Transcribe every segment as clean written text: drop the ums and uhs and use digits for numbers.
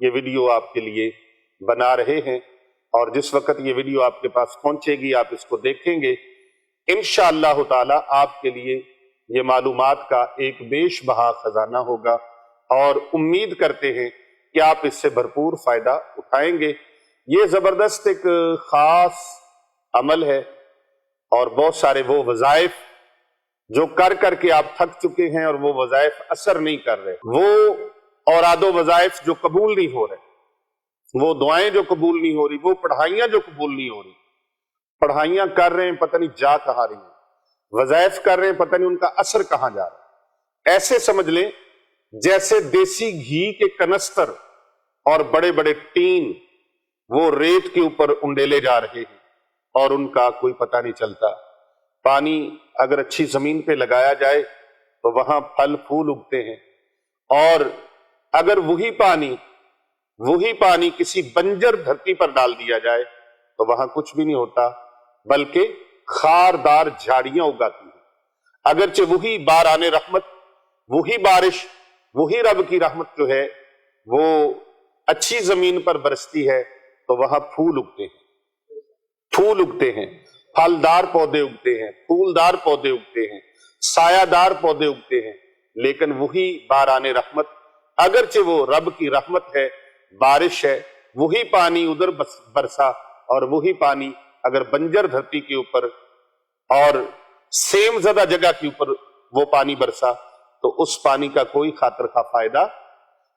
یہ ویڈیو آپ کے لیے بنا رہے ہیں، اور جس وقت یہ ویڈیو آپ کے پاس پہنچے گی آپ اس کو دیکھیں گے، انشاءاللہ تعالی آپ کے لیے یہ معلومات کا ایک بیش بہا خزانہ ہوگا، اور امید کرتے ہیں کہ آپ اس سے بھرپور فائدہ اٹھائیں گے۔ یہ زبردست ایک خاص عمل ہے، اور بہت سارے وہ وظائف جو کر کر کے آپ تھک چکے ہیں اور وہ وظائف اثر نہیں کر رہے، وہ اوراد و وظائف جو قبول نہیں ہو رہے، وہ دعائیں جو قبول نہیں ہو رہی، وہ پڑھائیاں جو قبول نہیں ہو رہی، پڑھائیاں کر رہے ہیں پتہ نہیں جا کہاں رہی ہیں، وظائف کر رہے ہیں پتہ نہیں ان کا اثر کہاں جا رہا ہے۔ ایسے سمجھ لیں جیسے دیسی گھی کے کنستر اور بڑے بڑے ٹین وہ ریت کے اوپر انڈیلے جا رہے ہیں اور ان کا کوئی پتہ نہیں چلتا۔ پانی اگر اچھی زمین پہ لگایا جائے تو وہاں پھل پھول اگتے ہیں، اور اگر وہی پانی کسی بنجر دھرتی پر ڈال دیا جائے تو وہاں کچھ بھی نہیں ہوتا، بلکہ خاردار جھاڑیاں اگاتی ہیں۔ اگرچہ وہی باران رحمت، وہی بارش، وہی رب کی رحمت جو ہے وہ اچھی زمین پر برستی ہے تو وہاں پھول اگتے ہیں، پھلدار پودے اگتے ہیں، پھولدار پودے اگتے ہیں، سایہ دار پودے اگتے ہیں۔ لیکن وہی باران رحمت، اگرچہ وہ رب کی رحمت ہے، بارش ہے، وہی پانی ادھر برسا، اور وہی پانی اگر بنجر دھرتی کے اوپر اور سیم زدہ جگہ کے اوپر وہ پانی برسا تو اس پانی کا کوئی خاطر خواہ فائدہ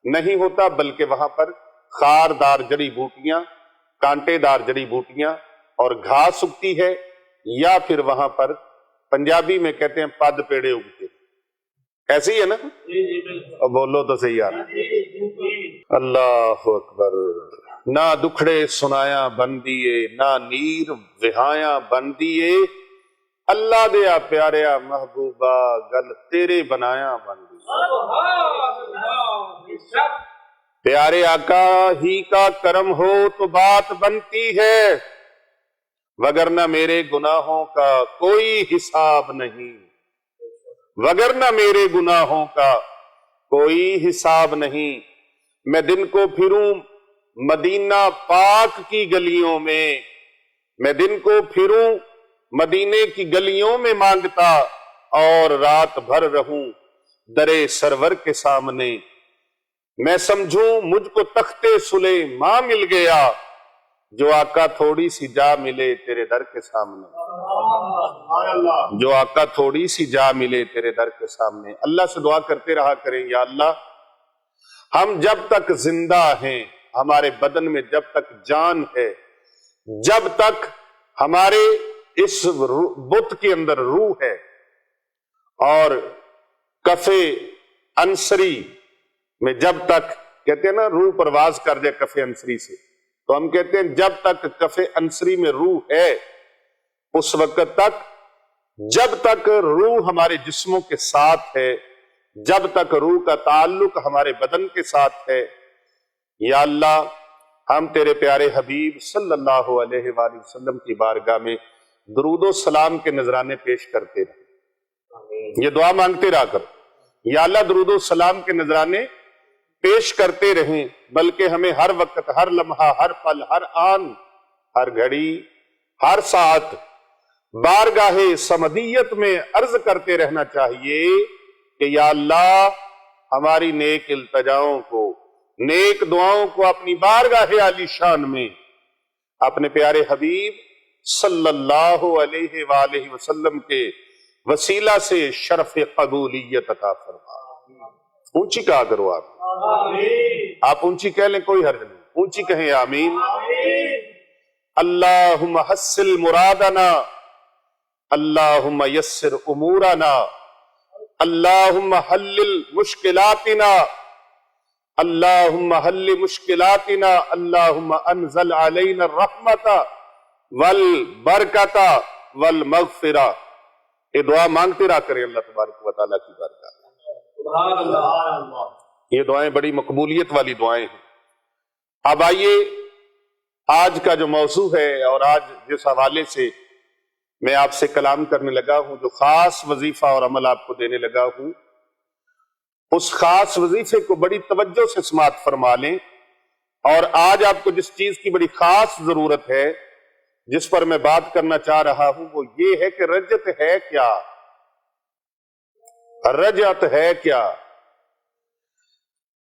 نہیں ہوتا، بلکہ وہاں پر خاردار جڑی بوٹیاں، کانٹے دار جڑی بوٹیاں اور گھاس اگتی ہے، یا پھر وہاں پر پنجابی میں کہتے ہیں پد پیڑے اگتے ہیں۔ ایسے ہی ہے نا؟ بولو تو صحیح یار۔ اللہ اکبر۔ نہ دکھڑے سنایا بندیے، نہ نیر وہایا بندیے، اللہ دیا پیاریا محبوبہ گل تیرے بنایا بندی۔ پیارے آقا ہی کا کرم ہو تو بات بنتی ہے، وگرنہ میرے گناہوں کا کوئی حساب نہیں، وگرنہ میرے گناہوں کا کوئی حساب نہیں۔ میں دن کو پھروں مدینہ پاک کی گلیوں میں دن کو پھروں مدینے کی گلیوں میں مانگتا، اور رات بھر رہوں درے سرور کے سامنے۔ میں سمجھوں مجھ کو تختے سلیمان مل گیا، جو آقا تھوڑی سی جا ملے تیرے در کے سامنے، جو آقا تھوڑی سی جا ملے تیرے در کے سامنے۔ اللہ سے دعا کرتے رہا کریں، یا اللہ ہم جب تک زندہ ہیں، ہمارے بدن میں جب تک جان ہے، جب تک ہمارے اس بت کے اندر روح ہے، اور کف انصری میں جب تک کہتے ہیں نا روح پرواز کر جائے کف انصری سے، تو ہم کہتے ہیں جب تک کف انصری میں روح ہے اس وقت تک، جب تک روح ہمارے جسموں کے ساتھ ہے، جب تک روح کا تعلق ہمارے بدن کے ساتھ ہے، یا اللہ ہم تیرے پیارے حبیب صلی اللہ علیہ وآلہ وسلم کی بارگاہ میں درود و سلام کے نذرانے پیش کرتے رہیں، یہ دعا مانگتے رہا کر، یا اللہ درود و سلام کے نذرانے پیش کرتے رہیں، بلکہ ہمیں ہر وقت، ہر لمحہ، ہر پل، ہر آن، ہر گھڑی، ہر ساعت بارگاہ صمدیت میں عرض کرتے رہنا چاہیے کہ یا اللہ ہماری نیک التجاؤں کو، نیک دعاؤں کو اپنی بارگاہ عالی شان میں اپنے پیارے حبیب صلی اللہ علیہ وآلہ وسلم کے وسیلہ سے شرف قبولیت عطا فرما۔ اونچی کہا کرو آپ اونچی کہہ لیں کوئی حرج نہیں، اونچی کہیں آمین۔ اللہم حسل مرادنا، اللہم یسر امورنا، اللہم حلل مشکلاتنا، اللہم حل مشکلاتنا، اللہم انزل علینا الرحمت والبرکت والمغفرہ۔ یہ دعا مانگتے رہا کریں اللہ تبارک و تعالیٰ کی بارگاہ میں۔ یہ دعائیں بڑی مقبولیت والی دعائیں ہیں۔ اب آئیے آج کا جو موضوع ہے، اور آج جس حوالے سے میں آپ سے کلام کرنے لگا ہوں، جو خاص وظیفہ اور عمل آپ کو دینے لگا ہوں، اس خاص وظیفے کو بڑی توجہ سے سماعت فرما لیں، اور آج آپ کو جس چیز کی بڑی خاص ضرورت ہے، جس پر میں بات کرنا چاہ رہا ہوں، وہ یہ ہے کہ رجت ہے کیا؟ رجت ہے کیا؟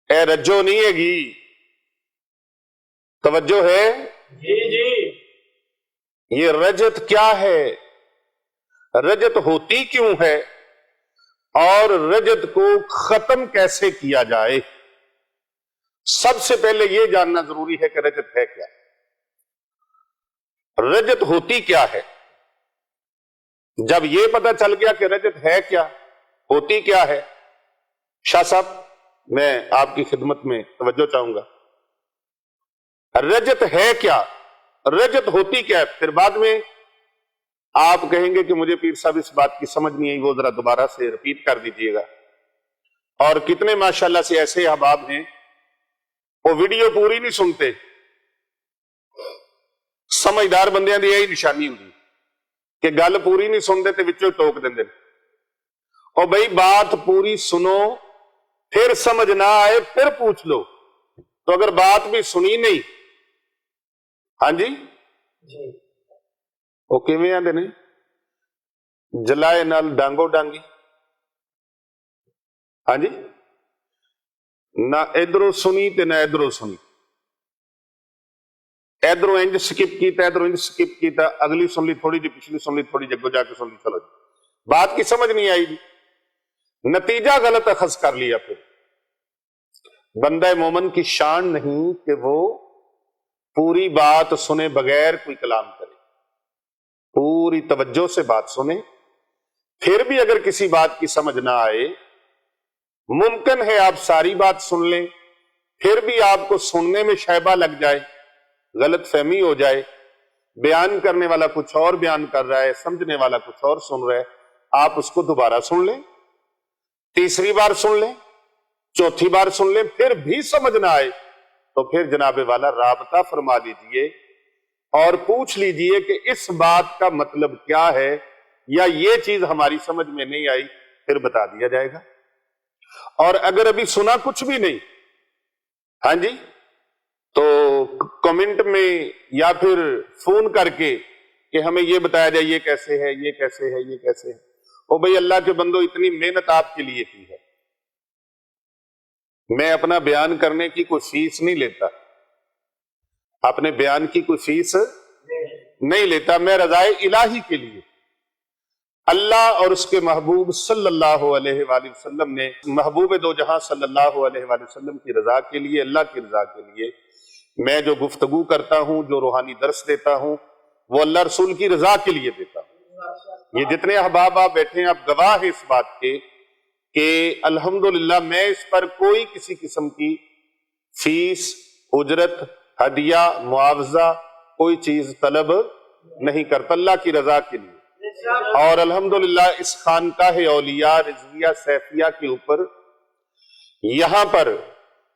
اے رجو نہیں ہے گی، توجہ ہے جی جی، یہ رجت کیا ہے؟ رجت ہوتی کیوں ہے؟ اور رجت کو ختم کیسے کیا جائے؟ سب سے پہلے یہ جاننا ضروری ہے کہ رجت ہے کیا، رجت ہوتی کیا ہے۔ جب یہ پتہ چل گیا کہ رجت ہے کیا، ہوتی کیا ہے، شاہ صاحب میں آپ کی خدمت میں توجہ چاہوں گا۔ رجت ہے کیا، رجت ہوتی کیا ہے؟ پھر بعد میں آپ کہیں گے کہ مجھے پیر صاحب اس بات کی سمجھ نہیں آئی، وہ ذرا دوبارہ سے ریپیٹ کر دیجئے گا۔ اور کتنے ماشاءاللہ سے ایسے احباب ہیں وہ ویڈیو پوری نہیں سنتے، سمجھدار بندیاں دی یہی نشانی ہوتی کہ گل پوری نہیں سنتے تے وچوں ٹوک دیندے۔ اور بھائی بات پوری سنو، پھر سمجھ نہ آئے پھر پوچھ لو۔ تو اگر بات بھی سنی نہیں، ہاں جی وہ کیویں آندے نے، جلائے نال ڈانگو ڈانگی، ہاں جی، نہ ادھروں سنی تے نہ ادھروں سنی، ادھروں انج سکپ کیتا ادھروں انج سکپ کیتا، اگلی سن لی تھوڑی جی، پچھلی سن لی تھوڑی جی، اگوں جا کے سن لی، چلو جی بات کی سمجھ نہیں آئی جی، نتیجہ غلط اخذ کر لیا۔ پھر بندہ مومن کی شان نہیں کہ وہ پوری بات سنے بغیر کوئی کلام کرے، پوری توجہ سے بات سنے، پھر بھی اگر کسی بات کی سمجھ نہ آئے، ممکن ہے آپ ساری بات سن لیں، پھر بھی آپ کو سننے میں شائبہ لگ جائے، غلط فہمی ہو جائے، بیان کرنے والا کچھ اور بیان کر رہا ہے، سمجھنے والا کچھ اور سن رہا ہے، آپ اس کو دوبارہ سن لیں، تیسری بار سن لیں، چوتھی بار سن لیں، پھر بھی سمجھ نہ آئے تو پھر جناب والا رابطہ فرما لیجئے اور پوچھ لیجئے کہ اس بات کا مطلب کیا ہے، یا یہ چیز ہماری سمجھ میں نہیں آئی، پھر بتا دیا جائے گا۔ اور اگر ابھی سنا کچھ بھی نہیں، ہاں جی، تو کمنٹ میں یا پھر فون کر کے کہ ہمیں یہ بتایا جائے یہ کیسے ہے، یہ کیسے ہے، یہ کیسے ہے۔ او بھئی اللہ کے بندو، اتنی محنت آپ کے لیے کی ہے، میں اپنا بیان کرنے کی کوئی فیس نہیں لیتا، اپنے بیان کی کوئی فیس نہیں لیتا، میں رضائے الہی کے لیے، اللہ اور اس کے محبوب صلی اللہ علیہ وآلہ وسلم نے، محبوب دو جہاں صلی اللہ علیہ وآلہ وسلم کی رضا کے لیے، اللہ کی رضا کے لیے میں جو گفتگو کرتا ہوں، جو روحانی درس دیتا ہوں، وہ اللہ رسول کی رضا کے لیے دیتا ہوں۔ یہ جتنے احباب آپ بیٹھے ہیں، آپ گواہ ہیں اس بات کے کہ الحمدللہ میں اس پر کوئی کسی قسم کی فیس، اجرت، ہدیہ، معاوضہ، کوئی چیز طلب نہیں کرتا، اللہ کی رضا کے لیے۔ اور الحمدللہ اس خانقاہ اولیاء رضویہ سیفیہ کے اوپر یہاں پر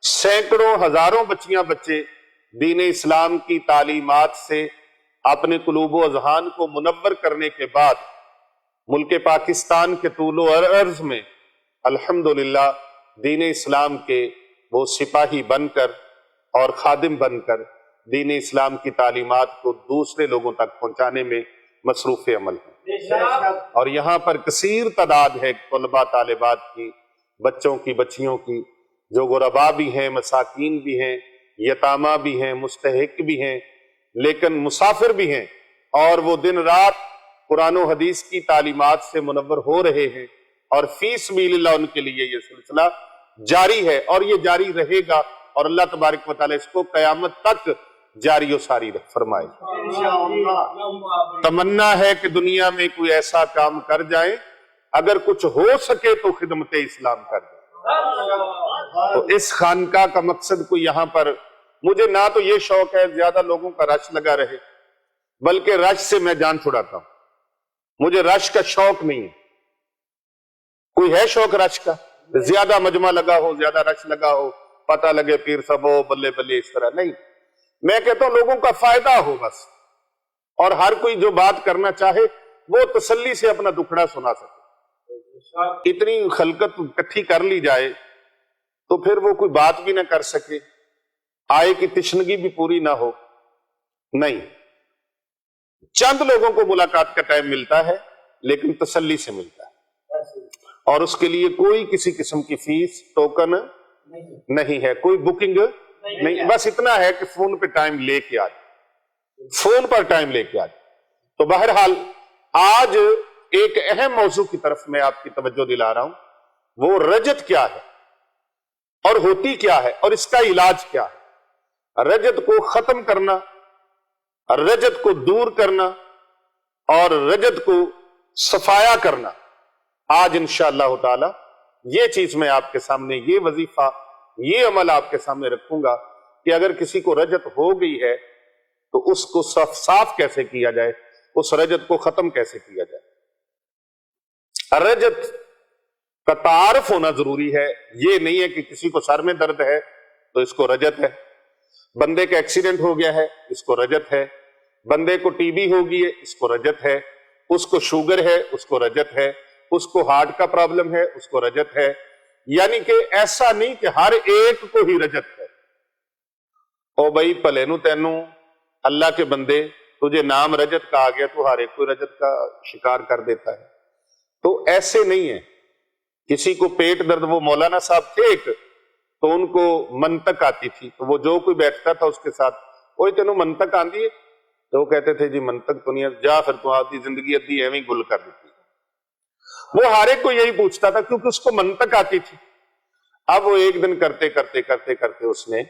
سینکڑوں ہزاروں بچیاں بچے دین اسلام کی تعلیمات سے اپنے قلوب و اذہان کو منور کرنے کے بعد ملک پاکستان کے طول و عرض میں الحمدللہ دین اسلام کے وہ سپاہی بن کر اور خادم بن کر دین اسلام کی تعلیمات کو دوسرے لوگوں تک پہنچانے میں مصروف عمل ہے۔ اور یہاں پر کثیر تعداد ہے طلباء طالبات کی، بچوں کی، بچیوں کی، جو غربا بھی ہیں، مساکین بھی ہیں، یتامہ بھی ہیں، مستحق بھی ہیں، لیکن مسافر بھی ہیں، اور وہ دن رات قرآن و حدیث کی تعلیمات سے منور ہو رہے ہیں، اور فی سبیل اللہ ان کے لیے یہ سلسلہ جاری ہے، اور یہ جاری رہے گا، اور اللہ تبارک و تعالیٰ اس کو قیامت تک جاری و ساری فرمائے۔ تمنا ہے کہ دنیا میں کوئی ایسا کام کر جائیں، اگر کچھ ہو سکے تو خدمت اسلام کر جائیں۔ تو اس خانقاہ کا مقصد کوئی یہاں پر، مجھے نہ تو یہ شوق ہے زیادہ لوگوں کا رش لگا رہے، بلکہ رش سے میں جان چھڑاتا ہوں، مجھے رش کا شوق نہیں ہے۔ کوئی ہے شوق رش کا، زیادہ مجمع لگا ہو، زیادہ رش لگا ہو، پتہ لگے پیر صاحب ہو بلے بلے، اس طرح نہیں۔ میں کہتا ہوں لوگوں کا فائدہ ہو بس، اور ہر کوئی جو بات کرنا چاہے وہ تسلی سے اپنا دکھڑا سنا سکے۔ اتنی خلقت اکٹھی کر لی جائے تو پھر وہ کوئی بات بھی نہ کر سکے، آئے کی تشنگی بھی پوری نہ ہو، نہیں، چند لوگوں کو ملاقات کا ٹائم ملتا ہے لیکن تسلی سے ملتا ہے، اور اس کے لیے کوئی کسی قسم کی فیس ٹوکن نہیں ہے، کوئی بکنگ نہیں، بس اتنا ہے کہ فون پہ ٹائم لے کے آ جائے، فون پر ٹائم لے کے آ جائے۔ تو بہرحال آج ایک اہم موضوع کی طرف میں آپ کی توجہ دلا رہا ہوں، وہ رجت کیا ہے اور ہوتی کیا ہے اور اس کا علاج کیا ہے۔ رجت کو ختم کرنا، رجت کو دور کرنا اور رجت کو صفایا کرنا، آج انشاءاللہ تعالی یہ چیز میں آپ کے سامنے، یہ وظیفہ، یہ عمل آپ کے سامنے رکھوں گا کہ اگر کسی کو رجت ہو گئی ہے تو اس کو صاف کیسے کیا جائے، اس رجت کو ختم کیسے کیا جائے۔ رجت کا تعارف ہونا ضروری ہے، یہ نہیں ہے کہ کسی کو سر میں درد ہے تو اس کو رجت ہے، بندے کا ایکسیڈنٹ ہو گیا ہے اس کو رجت ہے، بندے کو ٹی بی ہو گئی ہے اس کو رجت ہے، اس کو شوگر ہے اس کو رجت ہے، اس کو ہارٹ کا پرابلم ہے اس کو رجت ہے، یعنی کہ ایسا نہیں کہ ہر ایک کو ہی رجت ہے۔ او بھائی پلے نو تینو اللہ کے بندے، تجھے نام رجت کا آ گیا تو ہر ایک کو رجت کا شکار کر دیتا ہے، تو ایسے نہیں ہے۔ کسی کو پیٹ درد، وہ مولانا صاحب تھے ایک، تو ان کو منطق آتی تھی، تو وہ جو کوئی بیٹھتا تھا اس کے ساتھ، اوہ تینوں منطق آندی ہے، تو وہ کہتے تھے جی منطق تو نہیں ہے، جا پھر تو آدھی زندگی ادھی ایویں گل کر دیتی۔ وہ ہر ایک کو یہی پوچھتا تھا کیونکہ اس کو منطق آتی تھی۔ اب وہ ایک دن کرتے کرتے کرتے کرتے اس نے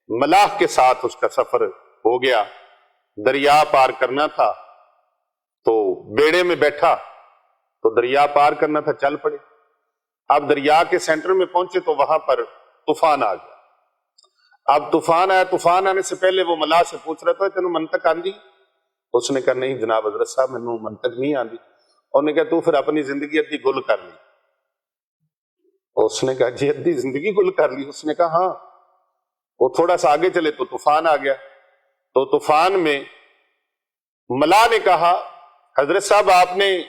ملاح کے ساتھ اس کا سفر ہو گیا، دریا پار کرنا تھا تو بیڑے میں بیٹھا، تو دریا پار کرنا تھا، چل پڑے۔ اب دریا کے سینٹر میں پہنچے تو وہاں پر طوفان آ گیا۔ اب طوفان آیا، طوفان آنے سے پہلے وہ ملاح سے پوچھ رہا تھا تینوں منطق آندی؟ اس نے کہا نہیں جناب حضرت صاحب مینوں منطق نہیں آندی۔ اور نے کہا تو پھر اپنی زندگی ادھی گل کر لی؟ اس نے کہا جی ادھی زندگی گل کر لی؟ اس نے کہا ہاں۔ وہ تھوڑا سا آگے چلے تو طوفان آ گیا، تو طوفان میں ملاح نے کہا حضرت صاحب آپ نے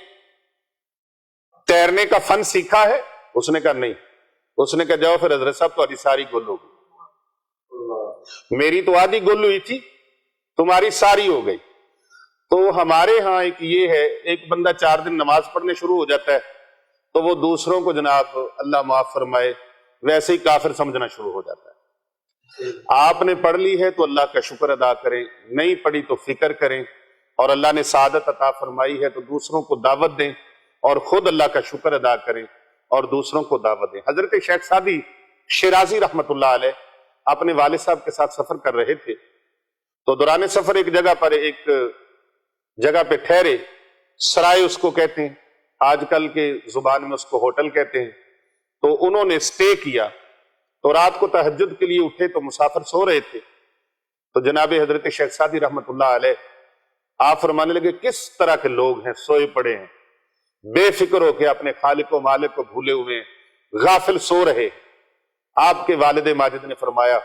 تیرنے کا فن سیکھا ہے؟ اس نے کہا نہیں۔ اس نے کہا جاؤ پھر حضرت صاحب تمہاری ساری گل ہو گئی، میری تو آدھی گل ہوئی تھی، تمہاری ساری ہو گئی۔ تو ہمارے ہاں ایک یہ ہے، ایک بندہ 4 دن نماز پڑھنے شروع ہو جاتا ہے تو وہ دوسروں کو جناب اللہ معاف فرمائے ویسے ہی کافر سمجھنا شروع ہو جاتا ہے۔ آپ نے پڑھ لی ہے تو اللہ کا شکر ادا کریں، نہیں پڑھی تو فکر کریں، اور اللہ نے سعادت عطا فرمائی ہے تو دوسروں کو دعوت دیں اور خود اللہ کا شکر ادا کریں اور دوسروں کو دعوت دیں۔ حضرت شیخ سعدی شیرازی رحمت اللہ علیہ اپنے والد صاحب کے ساتھ سفر کر رہے تھے، تو دوران سفر ایک جگہ پر ایک جگہ پہ ٹھہرے، سرائے اس کو کہتے ہیں، آج کل کے زبان میں اس کو ہوٹل کہتے ہیں، تو انہوں نے سٹے کیا، تو رات کو تہجد کے لیے اٹھے تو مسافر سو رہے تھے، تو جناب حضرت شیخ سعدی رحمت اللہ علیہ آپ فرمانے لگے کس طرح کے لوگ ہیں، سوئے پڑے ہیں، بے فکر ہو کے اپنے خالق و مالک کو بھولے ہوئے ہیں، غافل سو رہے۔ آپ کے والد ماجد نے فرمایا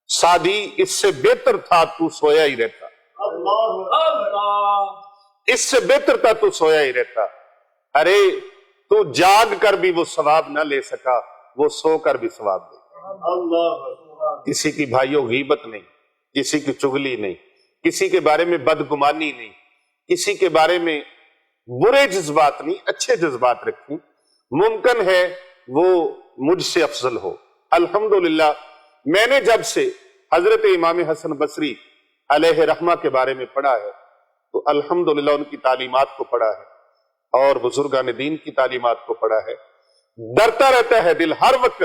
سعدی اس سے بہتر تھا تو سویا ہی رہتا، اس سے بہتر تھا تو سویا ہی رہتا، ارے تو جاگ کر بھی وہ ثواب نہ لے سکا، وہ سو کر بھی ثواب لے۔ کسی کی بھائیوں غیبت نہیں، کسی کی چغلی نہیں، کسی کے بارے میں بدگمانی نہیں، کسی کے بارے میں برے جذبات نہیں، اچھے جذبات رکھیں، ممکن ہے وہ مجھ سے افضل ہو۔ الحمدللہ میں نے جب سے حضرت امام حسن بصری علیہ رحمہ کے بارے میں پڑھا ہے تو الحمدللہ ان کی تعلیمات کو پڑھا ہے اور بزرگان دین کی تعلیمات کو پڑھا ہے، ڈرتا رہتا ہے دل، ہر وقت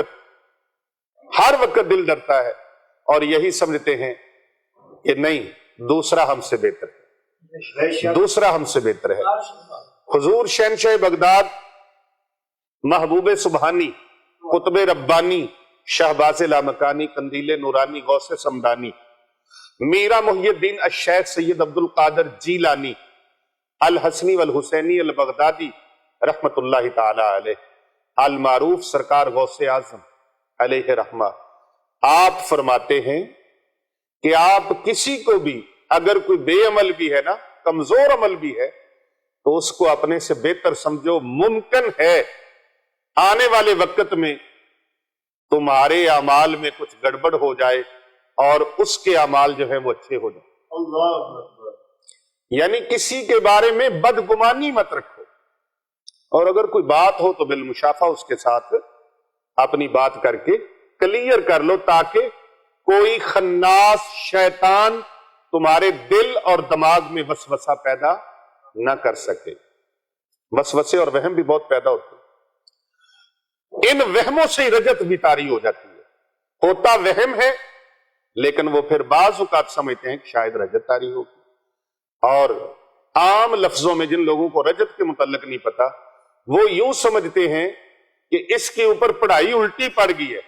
دل ڈرتا ہے، اور یہی سمجھتے ہیں کہ نہیں دوسرا ہم سے بہتر ہے، دوسرا ہم سے بہتر ہے۔ حضور شہنشاہ بغداد، محبوب سبحانی، قطب ربانی، شہباز لامکانی، قندیل نورانی، غوث سمدانی، میرا محی الدین الشیخ سید عبد القادر جیلانی الحسنی والحسینی البغدادی رحمت اللہ تعالی علیہ، المعروف سرکار غوث اعظم علیہ رحمہ، آپ فرماتے ہیں کہ آپ کسی کو بھی اگر کوئی بے عمل بھی ہے نا، کمزور عمل بھی ہے، تو اس کو اپنے سے بہتر سمجھو، ممکن ہے آنے والے وقت میں تمہارے اعمال میں کچھ گڑبڑ ہو جائے اور اس کے اعمال جو ہیں وہ اچھے ہو جائیں۔ اللہ اکبر۔ یعنی کسی کے بارے میں بدگمانی مت رکھو، اور اگر کوئی بات ہو تو بالمشافہ اس کے ساتھ اپنی بات کر کے کلیئر کر لو، تاکہ کوئی خناس شیطان تمہارے دل اور دماغ میں وسوسہ پیدا نہ کر سکے۔ وسوسے اور وہم بھی بہت پیدا ہوتے ہیں، ان وہموں سے رجت بھی طاری ہو جاتی ہے۔ ہوتا وہم ہے لیکن وہ پھر بعض اوقات سمجھتے ہیں کہ شاید رجت طاری ہوگی، اور عام لفظوں میں جن لوگوں کو رجت کے متعلق نہیں پتا وہ یوں سمجھتے ہیں کہ اس کے اوپر پڑھائی الٹی پڑ گئی ہے۔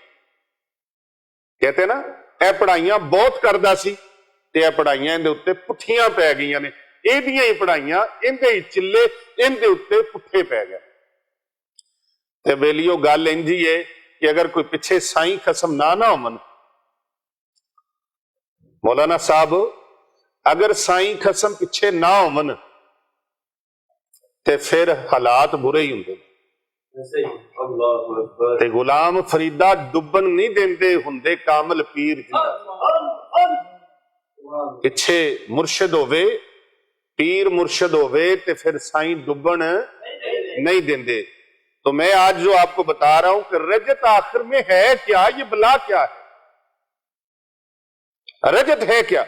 کہتے ہیں نا اے پڑھائیاں بہت کردہ سی تے اے پڑھائیاں اندے اتے پٹھیاں پہ گئیاں نے، ایڈیاں ہی پڑھائیاں اندے ہی چلے اندے اتے پٹھے پہ گئے۔ تے بیلیو گل انجی ہے کہ اگر کوئی پچھے سائیں قسم نہ ہومن، مولانا صاحب اگر سائیں قسم پیچھے نہ ہومن تے پھر حالات برے ہی ہوندے۔ تے غلام فریدہ ڈبن نہیں دیندے ہوندے کامل پیر جنہ، پیچھے مرشد ہوئے، پیر مرشد ہوئے تے پھر سائیں ڈبن نہیں دیندے۔ تو میں آج جو آپ کو بتا رہا ہوں کہ رجت آخر میں ہے کیا، یہ بلا کیا ہے، رجت ہے کیا؟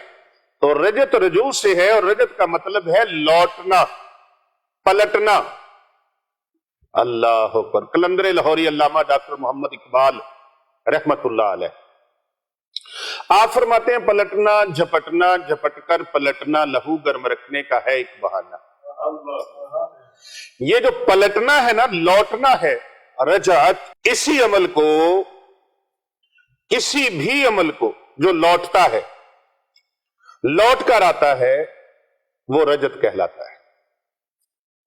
تو رجت رجوع سے ہے، اور رجت کا مطلب ہے لوٹنا، پلٹنا۔ اللہ اکبر۔ کلندر لاہوری علامہ ڈاکٹر محمد اقبال رحمت اللہ علیہ آپ فرماتے ہیں پلٹنا جھپٹنا، جھپٹ کر پلٹنا لہو گرم رکھنے کا ہے ایک بہانہ۔ یہ جو پلٹنا ہے نا، لوٹنا ہے، رجعت، اسی عمل کو، کسی بھی عمل کو جو لوٹتا ہے، لوٹ کر آتا ہے، وہ رجت کہلاتا ہے۔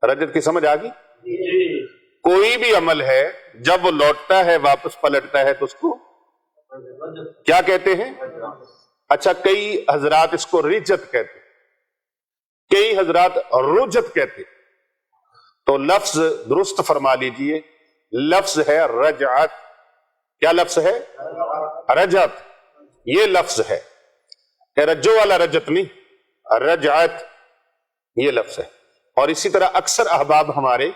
رجت کی سمجھ آگئی؟ کوئی بھی عمل ہے جب وہ لوٹتا ہے، واپس پلٹتا ہے، تو اس کو کیا کہتے ہیں؟ اچھا، کئی حضرات اس کو رجت کہتے، کئی حضرات رجت کہتے، تو لفظ درست فرما لیجئے، لفظ ہے رجعت۔ کیا لفظ ہے؟ رجعت، یہ لفظ ہے، رجو والا رجت نہیں، رجعت یہ لفظ ہے۔ اور اسی طرح اکثر احباب ہمارے،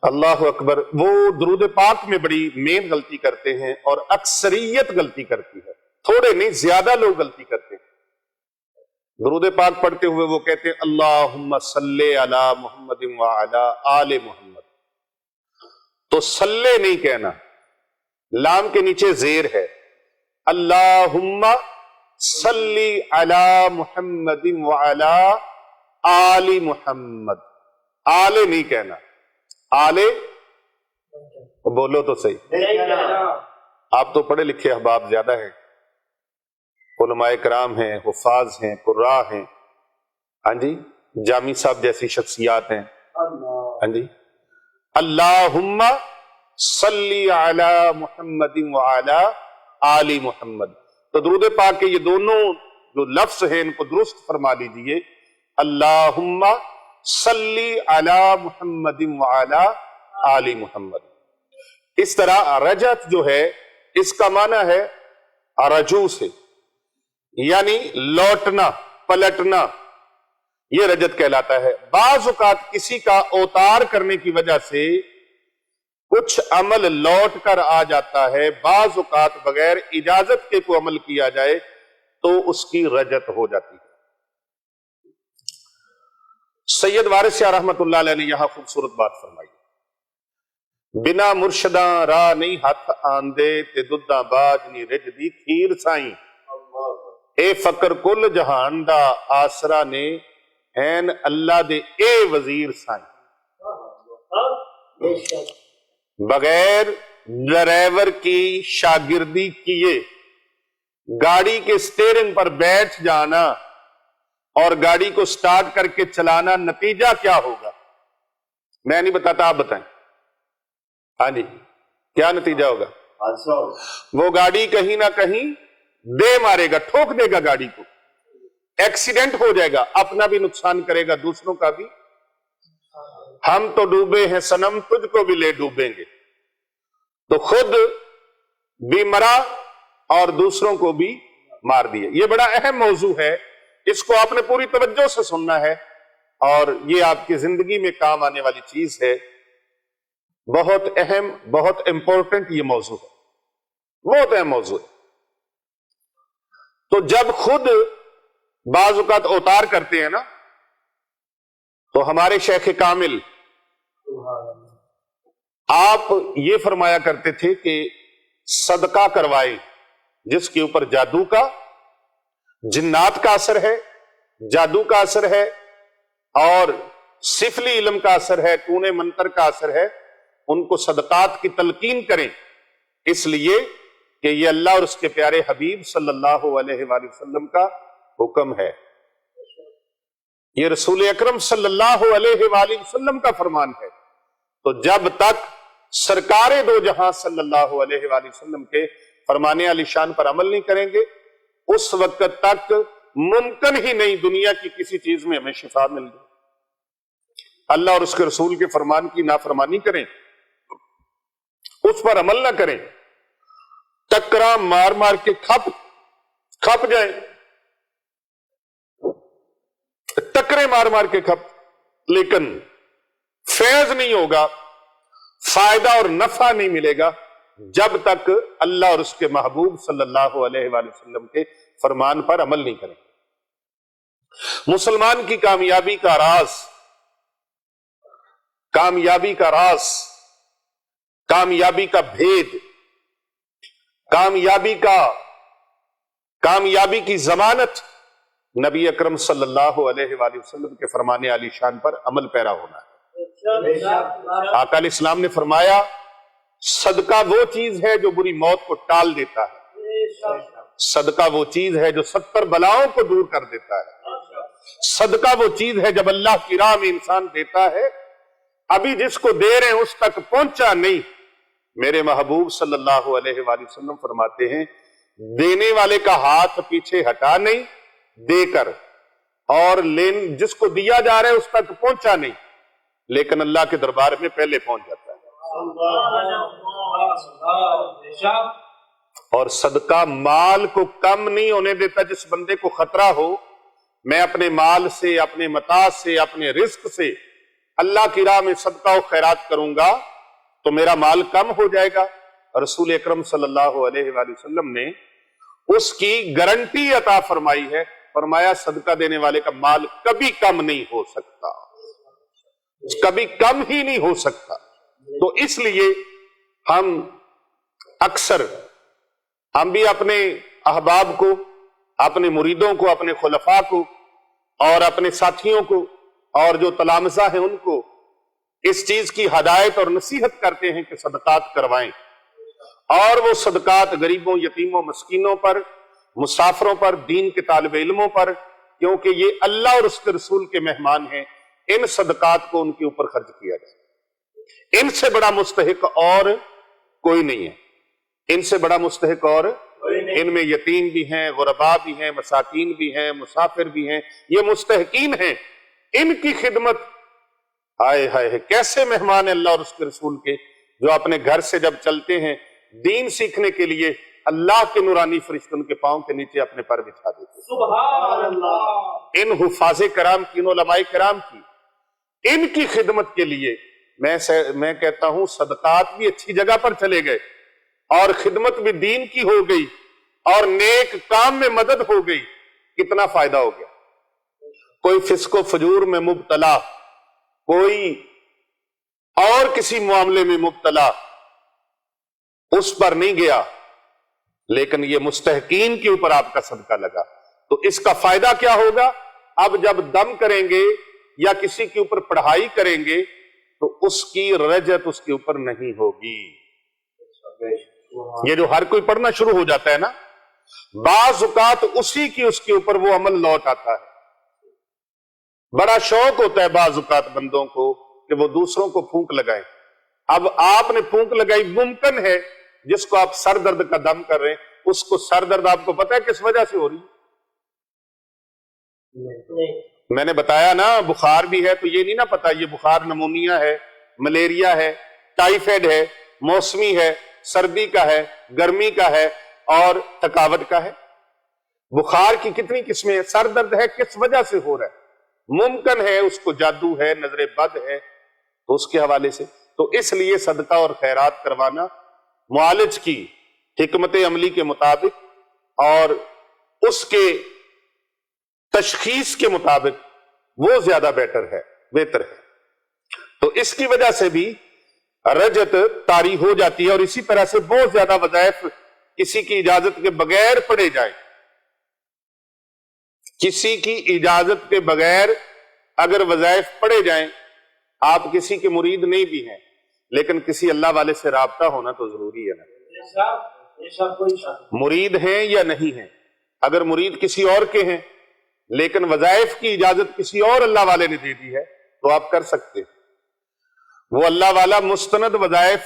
اللہ اکبر، وہ درود پاک میں بڑی مین غلطی کرتے ہیں، اور اکثریت غلطی کرتی ہے، تھوڑے نہیں زیادہ لوگ غلطی کرتے ہیں۔ درود پاک پڑھتے ہوئے وہ کہتے ہیں اللہم صلی علی محمد وعلی آل محمد، تو صلی نہیں کہنا، لام کے نیچے زیر ہے، اللہم صلی علی محمد وعلی آل محمد، آل نہیں کہنا، آلے بولو تو صحیح۔ آپ تو پڑھے لکھے احباب زیادہ ہیں، علماء کرام ہیں، حفاظ ہیں، قراء ہیں، ہاں جی، جامی صاحب جیسی شخصیات ہیں، ہاں جی، اللہم صلی علی محمد وعلی آل محمد۔ تو درود پاک کے یہ دونوں جو لفظ ہیں ان کو درست فرما لیجئے، اللہم صلی علی محمد وعلی آل محمد۔ اس طرح رجعت جو ہے اس کا معنی ہے رجوع سے، یعنی لوٹنا، پلٹنا، یہ رجت کہلاتا ہے۔ بعض اوقات کسی کا اوتار کرنے کی وجہ سے کچھ عمل لوٹ کر آ جاتا ہے، بعض اوقات بغیر اجازت کے کوئی عمل کیا جائے تو اس کی رجت ہو جاتی ہے۔ سید وارث شاہ رحمت اللہ علیہ نے یہاں خوبصورت بات فرمائی، بنا مرشداں راہ نہیں ہاتھ آندے تے دداں باج نہیں رج دی کھیر سائیں، اے فقر کل جہان دا آسرا نے این اللہ دے اے وزیر سائیں۔ بغیر ڈرائیور کی شاگردی کیے گاڑی کے سٹیئرنگ پر بیٹھ جانا اور گاڑی کو سٹارٹ کر کے چلانا، نتیجہ کیا ہوگا؟ میں نہیں بتاتا، آپ بتائیں۔ ہاں جی، کیا نتیجہ ہوگا؟ وہ گاڑی کہیں نہ کہیں دے مارے گا، ٹھوک دے گا گاڑی کو، ایکسیڈنٹ ہو جائے گا، اپنا بھی نقصان کرے گا، دوسروں کا بھی۔ ہم تو ڈوبے ہیں صنم، تجھ کو بھی لے ڈوبیں گے۔ تو خود بھی مرا اور دوسروں کو بھی مار دیے. یہ بڑا اہم موضوع ہے, اس کو آپ نے پوری توجہ سے سننا ہے, اور یہ آپ کی زندگی میں کام آنے والی چیز ہے. بہت اہم, بہت امپورٹنٹ یہ موضوع ہے, بہت اہم موضوع ہے. تو جب خود بعض اوقات اوتار کرتے ہیں نا, تو ہمارے شیخ کامل آپ یہ فرمایا کرتے تھے کہ صدقہ کروائے جس کے اوپر جادو کا, جنات کا اثر ہے, جادو کا اثر ہے, اور سفلی علم کا اثر ہے, ٹونے منتر کا اثر ہے, ان کو صدقات کی تلقین کریں, اس لیے کہ یہ اللہ اور اس کے پیارے حبیب صلی اللہ علیہ وآلہ وسلم کا حکم ہے. یہ رسول اکرم صلی اللہ علیہ وآلہ وسلم کا فرمان ہے. تو جب تک سرکار دو جہاں صلی اللہ علیہ وآلہ وسلم کے فرمان علی شان پر عمل نہیں کریں گے, اس وقت تک ممکن ہی نہیں دنیا کی کسی چیز میں ہمیں شفا مل جائے. اللہ اور اس کے رسول کے فرمان کی نافرمانی کریں, اس پر عمل نہ کریں, ٹکرا مار مار کے کھپ جائیں, ٹکرے مار مار کے کھپ, لیکن فیض نہیں ہوگا, فائدہ اور نفع نہیں ملے گا جب تک اللہ اور اس کے محبوب صلی اللہ علیہ وآلہ وسلم کے فرمان پر عمل نہیں کریں. مسلمان کی کامیابی کا راز, کامیابی کا راز, کامیابی کا بھید, کامیابی کی ضمانت نبی اکرم صلی اللہ علیہ وآلہ وسلم کے فرمان علی شان پر عمل پیرا ہونا ہے. آقا علیہ السلام نے فرمایا صدقہ وہ چیز ہے جو بری موت کو ٹال دیتا ہے, صدقہ وہ چیز ہے جو 70 بلاؤں کو دور کر دیتا ہے, صدقہ وہ چیز ہے جب اللہ کی راہ میں انسان دیتا ہے, ابھی جس کو دے رہے ہیں اس تک پہنچا نہیں. میرے محبوب صلی اللہ علیہ وآلہ وسلم فرماتے ہیں دینے والے کا ہاتھ پیچھے ہٹا نہیں دے کر, اور جس کو دیا جا رہا ہے اس تک پہنچا نہیں, لیکن اللہ کے دربار میں پہلے پہنچ جاتا ہے. اور صدقہ مال کو کم نہیں ہونے دیتا. جس بندے کو خطرہ ہو میں اپنے مال سے, اپنے متاع سے, اپنے رزق سے اللہ کی راہ میں صدقہ و خیرات کروں گا تو میرا مال کم ہو جائے گا. رسول اکرم صلی اللہ علیہ وآلہ وسلم نے اس کی گارنٹی عطا فرمائی ہے, فرمایا صدقہ دینے والے کا مال کبھی کم نہیں ہو سکتا, کبھی کم ہی نہیں ہو سکتا. تو اس لیے ہم اکثر ہم بھی اپنے احباب کو, اپنے مریدوں کو, اپنے خلفاء کو اور اپنے ساتھیوں کو اور جو تلامذہ ہیں ان کو اس چیز کی ہدایت اور نصیحت کرتے ہیں کہ صدقات کروائیں, اور وہ صدقات غریبوں, یتیموں, مسکینوں پر, مسافروں پر, دین کے طالب علموں پر, کیونکہ یہ اللہ اور اس کے رسول کے مہمان ہیں, ان صدقات کو ان کے اوپر خرچ کیا جائے. ان سے بڑا مستحق اور کوئی نہیں ہے, ان سے بڑا مستحق اور ان میں یتیم بھی ہیں, غربا بھی ہیں, مساکین بھی ہیں, مسافر بھی ہیں, یہ مستحقین ہیں. ان کی خدمت, آئے ہائے کیسے مہمان ہیں اللہ اور اس کے رسول کے, جو اپنے گھر سے جب چلتے ہیں دین سیکھنے کے لیے اللہ کے نورانی فرشتے ان کے پاؤں کے نیچے اپنے پر بچھا دیتے. سبحان اللہ. ان حفاظ کرام کی, ان علماء کرام کی, ان کی خدمت کے لیے میں کہتا ہوں صدقات بھی اچھی جگہ پر چلے گئے, اور خدمت بھی دین کی ہو گئی, اور نیک کام میں مدد ہو گئی. کتنا فائدہ ہو گیا. کوئی فسق و فجور میں مبتلا, کوئی اور کسی معاملے میں مبتلا, اس پر نہیں گیا, لیکن یہ مستحقین کے اوپر آپ کا صدقہ لگا. تو اس کا فائدہ کیا ہوگا؟ اب جب دم کریں گے یا کسی کے اوپر پڑھائی کریں گے تو اس کی رجت اس کے اوپر نہیں ہوگی. یہ جو ہر کوئی پڑھنا شروع ہو جاتا ہے نا, بعض اوقات اسی کی اس کے اوپر وہ عمل لوٹ آتا ہے. بڑا شوق ہوتا ہے بعض اوقات بندوں کو کہ وہ دوسروں کو پھونک لگائیں. اب آپ نے پھونک لگائی, ممکن ہے جس کو آپ سر درد کا دم کر رہے ہیں اس کو سر درد آپ کو پتا ہے کس وجہ سے ہو رہی ہے؟ میں نے بتایا نا بخار بھی ہے تو یہ نہیں نا پتا یہ بخار نمونیا ہے, ملیریا ہے, ٹائیفائڈ ہے, موسمی ہے, سردی کا ہے, گرمی کا ہے. اور تھکاوٹ کا ہے. بخار کی کتنی قسمیں ہیں. سر درد ہے کس وجہ سے ہو رہا ہے؟ ممکن ہے اس کو جادو ہے, نظر بد ہے, تو اس کے حوالے سے. تو اس لیے صدقہ اور خیرات کروانا معالج کی حکمت عملی کے مطابق اور اس کے تشخیص کے مطابق وہ زیادہ بہتر ہے. تو اس کی وجہ سے بھی رجت طاری ہو جاتی ہے. اور اسی طرح سے بہت زیادہ وظائف کسی کی اجازت کے بغیر پڑھے جائیں, کسی کی اجازت کے بغیر اگر وظائف پڑھے جائیں, آپ کسی کے مرید نہیں بھی ہیں لیکن کسی اللہ والے سے رابطہ ہونا تو ضروری ہے نا. مرید ہیں یا نہیں ہیں, اگر مرید کسی اور کے ہیں لیکن وظائف کی اجازت کسی اور اللہ والے نے دے دی ہے تو آپ کر سکتے ہیں. وہ اللہ والا مستند وظائف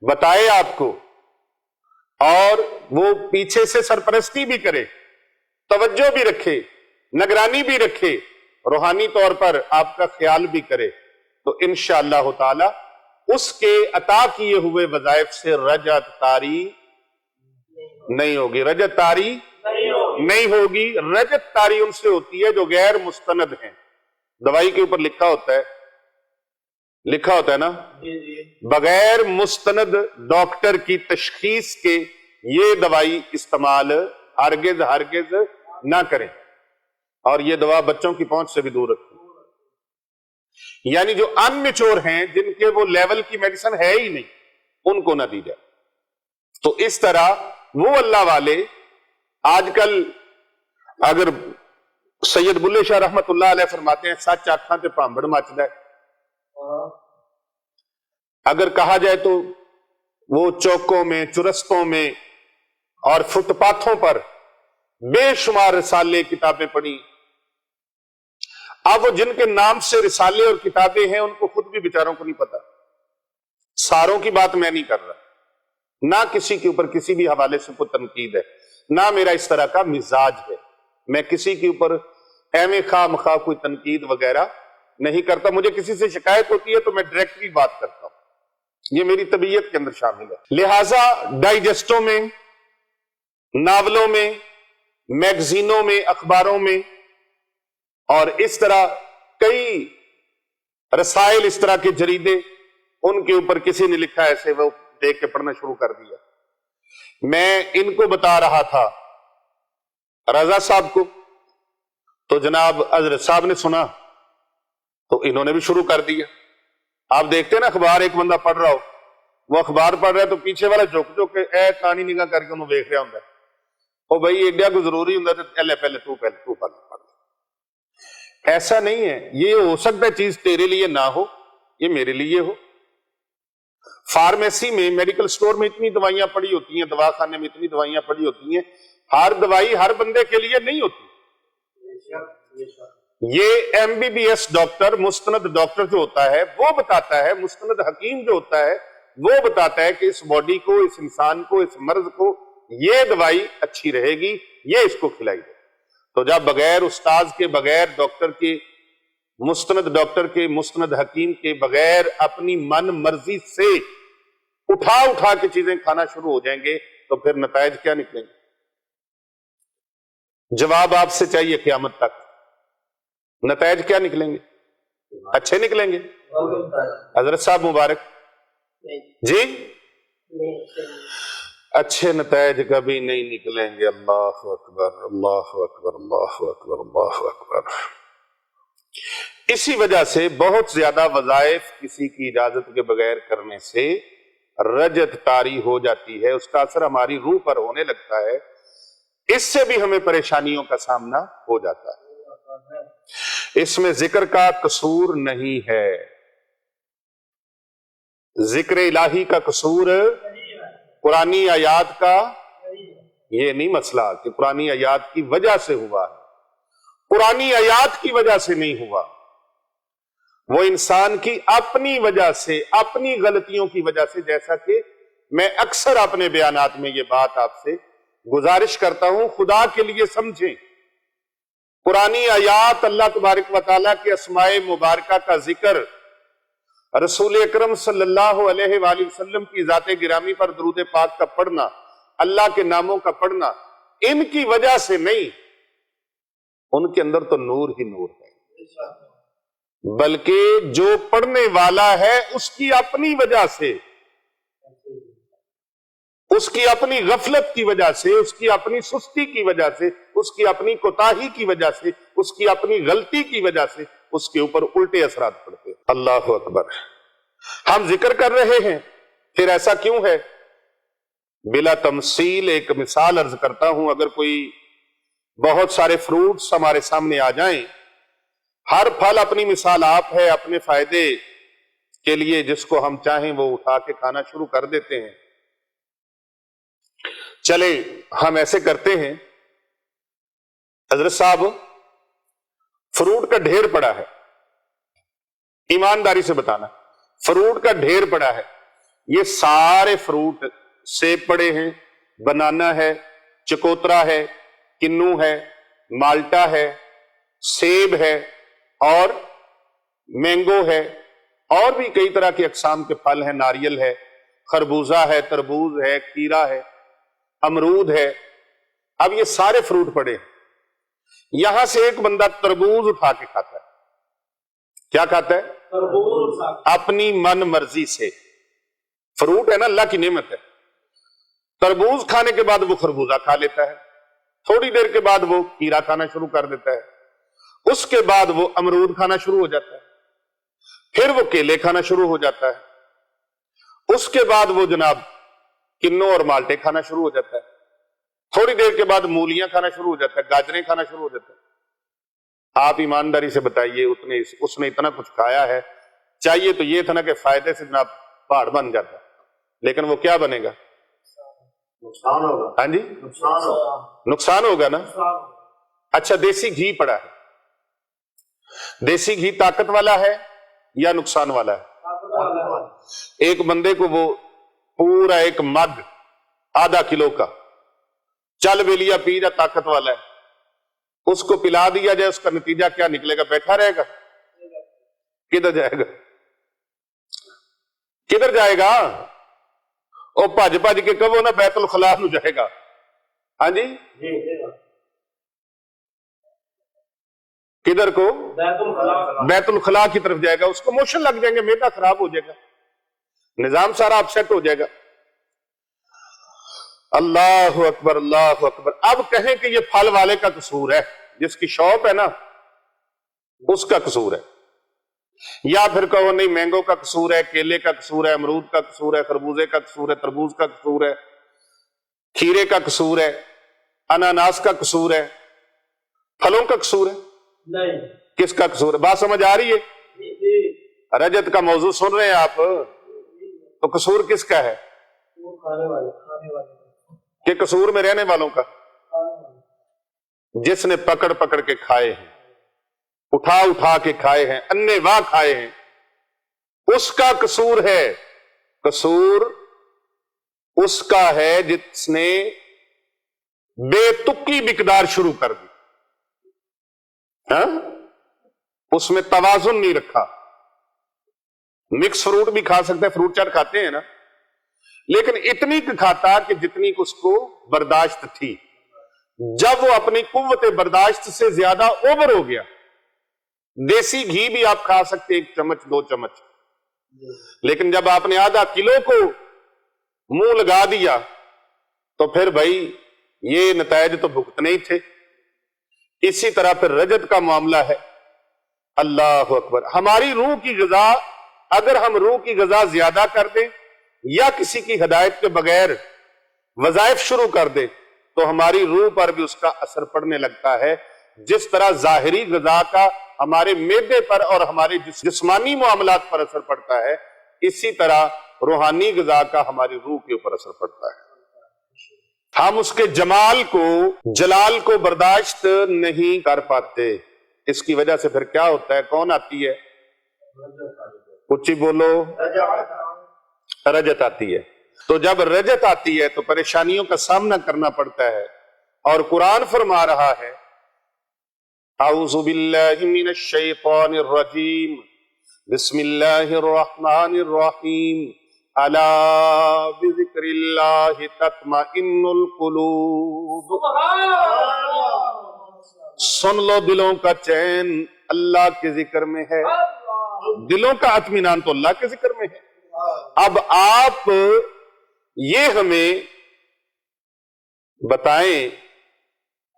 بتائے آپ کو اور وہ پیچھے سے سرپرستی بھی کرے, توجہ بھی رکھے, نگرانی بھی رکھے, روحانی طور پر آپ کا خیال بھی کرے, تو انشاءاللہ تعالی اس کے عطا کیے ہوئے وظائف سے رجت طاری نہیں ہوگی. رجت طاری نہیں ہوگی. رجت طاری ان سے ہوتی ہے جو غیر مستند ہیں. دوائی کے اوپر لکھا ہوتا ہے نا, بغیر مستند ڈاکٹر کی تشخیص کے یہ دوائی استعمال ہرگز نہ کریں, اور یہ دوا بچوں کی پہنچ سے بھی دور رکھیں. یعنی جو ان میچور ہیں, جن کے وہ لیول کی میڈیسن ہے ہی نہیں, ان کو نہ دی جائے. تو اس طرح وہ اللہ والے آج کل, اگر سید بلے شاہ رحمت اللہ علیہ فرماتے ہیں سچ آکھاں تے پامبڑ مچدا ہے, اگر کہا جائے تو وہ چوکوں میں, چرستوں میں اور فٹ پاتھوں پر بے شمار رسالے کتابیں پڑھی. اب وہ جن کے نام سے رسالے اور کتابیں ہیں ان کو خود بھی بیچاروں کو نہیں پتا. ساروں کی بات میں نہیں کر رہا, نہ کسی کے اوپر کسی بھی حوالے سے کوئی تنقید ہے, نہ میرا اس طرح کا مزاج ہے. میں کسی کے اوپر ایویں خواہ مخواہ کوئی تنقید وغیرہ نہیں کرتا. مجھے کسی سے شکایت ہوتی ہے تو میں ڈائریکٹلی بات کرتا ہوں, یہ میری طبیعت کے اندر شامل ہے. لہذا ڈائجسٹوں میں, ناولوں میں, میگزینوں میں, اخباروں میں اور اس طرح کئی رسائل, اس طرح کے جریدے, ان کے اوپر کسی نے لکھا ایسے, وہ دیکھ کے پڑھنا شروع کر دیا. میں ان کو بتا رہا تھا رضا صاحب کو, تو جناب حضرت صاحب نے سنا تو انہوں نے بھی شروع کر دیا. آپ دیکھتے ہیں نا اخبار, ایک بندہ پڑھ رہا ہو, وہ اخبار پڑھ رہا ہے تو پیچھے والا جھک کے اے کہانی نگاہ کر کے انہوں دیکھ رہا ہوں, او بھائی ایڈیا کو ضروری ہوں تو پہلے تو پڑھ. ایسا نہیں ہے. یہ ہو سکتا ہے چیز تیرے لیے نہ ہو, یہ میرے لیے ہو. فارمیسی میں, میڈیکل سٹور میں اتنی دوائیاں پڑی ہوتی ہیں, دواخانے میں اتنی دوائیاں پڑی ہوتی ہیں, ہر دوائی ہر بندے کے لیے نہیں ہوتی. یہ M B B S doctor, مستند ڈاکٹر جو ہوتا ہے وہ بتاتا ہے, مستند حکیم جو ہوتا ہے وہ بتاتا ہے کہ اس باڈی کو, اس انسان کو, اس مرض کو یہ دوائی اچھی رہے گی, یہ اس کو کھلائی جائے. تو جب بغیر استاذ کے, بغیر ڈاکٹر کے, مستند ڈاکٹر کے, مستند حکیم کے, بغیر اپنی من مرضی سے اٹھا کے چیزیں کھانا شروع ہو جائیں گے تو پھر نتائج کیا نکلیں گے؟ جواب آپ سے چاہیے قیامت تک. نتائج کیا نکلیں گے؟ اچھے نکلیں گے؟ حضرت صاحب مبارک جی, اچھے نتائج کبھی نہیں نکلیں گے. اللہ اکبر, اللہ اکبر, اللہ اکبر, اللہ اکبر. اسی وجہ سے بہت زیادہ وظائف کسی کی اجازت کے بغیر کرنے سے رجت طاری ہو جاتی ہے, اس کا اثر ہماری روح پر ہونے لگتا ہے, اس سے بھی ہمیں پریشانیوں کا سامنا ہو جاتا ہے. اس میں ذکر کا قصور نہیں ہے, ذکر الہی کا قصور, قرآنی آیات کا یہ نہیں مسئلہ کہ قرآنی آیات کی وجہ سے ہوا ہے. قرآنی آیات کی وجہ سے نہیں ہوا, وہ انسان کی اپنی وجہ سے, اپنی غلطیوں کی وجہ سے. جیسا کہ میں اکثر اپنے بیانات میں یہ بات آپ سے گزارش کرتا ہوں, خدا کے لیے سمجھیں. قرآنی آیات, اللہ تبارک و تعالیٰ کے اسماء مبارکہ کا ذکر, رسول اکرم صلی اللہ علیہ وآلہ وسلم کی ذات گرامی پر درود پاک کا پڑھنا, اللہ کے ناموں کا پڑھنا ان کی وجہ سے نہیں، ان کے اندر تو نور ہی نور ہے، بلکہ جو پڑھنے والا ہے اس کی اپنی وجہ سے، اس کی اپنی غفلت کی وجہ سے، اس کی اپنی سستی کی وجہ سے، اس کی اپنی کوتاہی کی وجہ سے، اس کی اپنی غلطی کی وجہ سے اس کے اوپر الٹے اثرات پڑتے ہیں۔ اللہ اکبر۔ ہم ذکر کر رہے ہیں، پھر ایسا کیوں ہے؟ بلا تمثیل ایک مثال عرض کرتا ہوں۔ اگر کوئی بہت سارے فروٹس ہمارے سامنے آ جائیں، ہر پھل اپنی مثال آپ ہے، اپنے فائدے کے لیے جس کو ہم چاہیں وہ اٹھا کے کھانا شروع کر دیتے ہیں۔ چلے ہم ایسے کرتے ہیں، حضرت صاحب فروٹ کا ڈھیر پڑا ہے، ایمانداری سے بتانا، فروٹ کا ڈھیر پڑا ہے، یہ سارے فروٹ، سیب پڑے ہیں، بنانا ہے، چکوترا ہے، کنو ہے، مالٹا ہے، سیب ہے اور مینگو ہے، اور بھی کئی طرح کے اقسام کے پھل ہیں، ناریل ہے، خربوزہ ہے، تربوز ہے، کھیرا ہے، امرود ہے۔ اب یہ سارے فروٹ پڑے ہیں، یہاں سے ایک بندہ تربوز اٹھا کے کھاتا ہے۔ کیا کھاتا ہے؟ تربوز، اپنی من مرضی سے۔ فروٹ ہے نا، اللہ کی نعمت ہے۔ تربوز کھانے کے بعد وہ خربوزہ کھا لیتا ہے، تھوڑی دیر کے بعد وہ کھیرا کھانا شروع کر دیتا ہے، اس کے بعد وہ امرود کھانا شروع ہو جاتا ہے، پھر وہ کیلے کھانا شروع ہو جاتا ہے، اس کے بعد وہ جناب کنو اور مالٹے کھانا شروع ہو جاتا ہے، تھوڑی دیر کے بعد مولیاں کھانا شروع ہو جاتا ہے، گاجریں کھانا شروع ہو جاتا ہے۔ آپ ایمانداری سے بتائیے، اس نے اتنا کچھ کھایا ہے، چاہیے تو یہ تھا نا کہ فائدے سے جناب پہاڑ بن جاتا، لیکن وہ کیا بنے گا؟ نقصان ہوگا۔ ہاں جی، نقصان ہوگا نا۔ اچھا، دیسی گھی پڑا ہے، دیسی گھی طاقت والا ہے یا نقصان والا ہے؟ ایک بندے کو وہ پورا ایک مگ آدھا کلو کا چل بے لیا پی جا، طاقت والا ہے، اس کو پلا دیا جائے، اس کا نتیجہ کیا نکلے گا؟ بیٹھا رہے گا؟ کدھر جائے گا؟ کدھر جائے گا؟ او بھج بھج کے کہو نا بیت الخلاء نو جائے گا۔ ہاں جی، کدھر کو؟ بیت الخلاء کی طرف جائے گا، اس کو موشن لگ جائیں گے، معدہ خراب ہو جائے گا، نظام سارا اپسیٹ ہو جائے گا۔ اللہ اکبر، اللہ اکبر۔ اب کہیں کہ یہ پھل والے کا قصور ہے، جس کی شاپ ہے نا اس کا قصور ہے، یا پھر کہو نہیں مینگو کا قصور ہے، کیلے کا قصور ہے، امرود کا قصور ہے، خربوزے کا قصور ہے، تربوز کا قصور ہے، کھیرے کا قصور ہے، اناناس کا قصور ہے، پھلوں کا قصور ہے؟ نہیں۔ کس کا قصور ہے؟ بات سمجھ آ رہی ہے؟ رجت کا موضوع سن رہے ہیں آپ؟ تو قصور کس کا ہے؟ کہ قصور میں رہنے والوں کا؟ جس نے پکڑ پکڑ کے کھائے ہیں، اٹھا اٹھا کے کھائے ہیں، انے واہ کھائے ہیں، اس کا قصور ہے۔ قصور اس کا ہے جس نے بے تکی مقدار شروع کر دی، ہاں، اس میں توازن نہیں رکھا۔ مکس فروٹ بھی کھا سکتے ہیں، فروٹ چاٹ کھاتے ہیں نا، لیکن اتنی کھاتا کہ جتنی اس کو برداشت تھی۔ جب وہ اپنی قوت برداشت سے زیادہ اوور ہو گیا، دیسی گھی بھی آپ کھا سکتے 1 چمچ 2 چمچ، لیکن جب آپ نے آدھا کلو کو منہ لگا دیا تو پھر بھائی یہ نتائج تو بھگتنے ہی تھے۔ اسی طرح پھر رجت کا معاملہ ہے۔ اللہ اکبر۔ ہماری روح کی غذا، اگر ہم روح کی غذا زیادہ کر دیں یا کسی کی ہدایت کے بغیر وظائف شروع کر دیں تو ہماری روح پر بھی اس کا اثر پڑنے لگتا ہے۔ جس طرح ظاہری غذا کا ہمارے معدے پر اور ہمارے جسمانی معاملات پر اثر پڑتا ہے، اسی طرح روحانی غذا کا ہماری روح کے اوپر اثر پڑتا ہے۔ ہم اس کے جمال کو، جلال کو برداشت نہیں کر پاتے۔ اس کی وجہ سے پھر کیا ہوتا ہے؟ کون آتی ہے؟ کچھ ہی بولو۔ رجت آتی ہے۔ تو جب رجت آتی ہے تو پریشانیوں کا سامنا کرنا پڑتا ہے، اور قرآن فرما رہا ہے اعوذ باللہ من الشیطان الرجیم بسم اللہ الرحمن الرحیم الا بذکراللہ تطمئن القلوب، سن لو دلوں کا چین اللہ کے ذکر میں ہے، دلوں کا اطمینان تو اللہ کے ذکر میں ہے۔ اب آپ یہ ہمیں بتائیں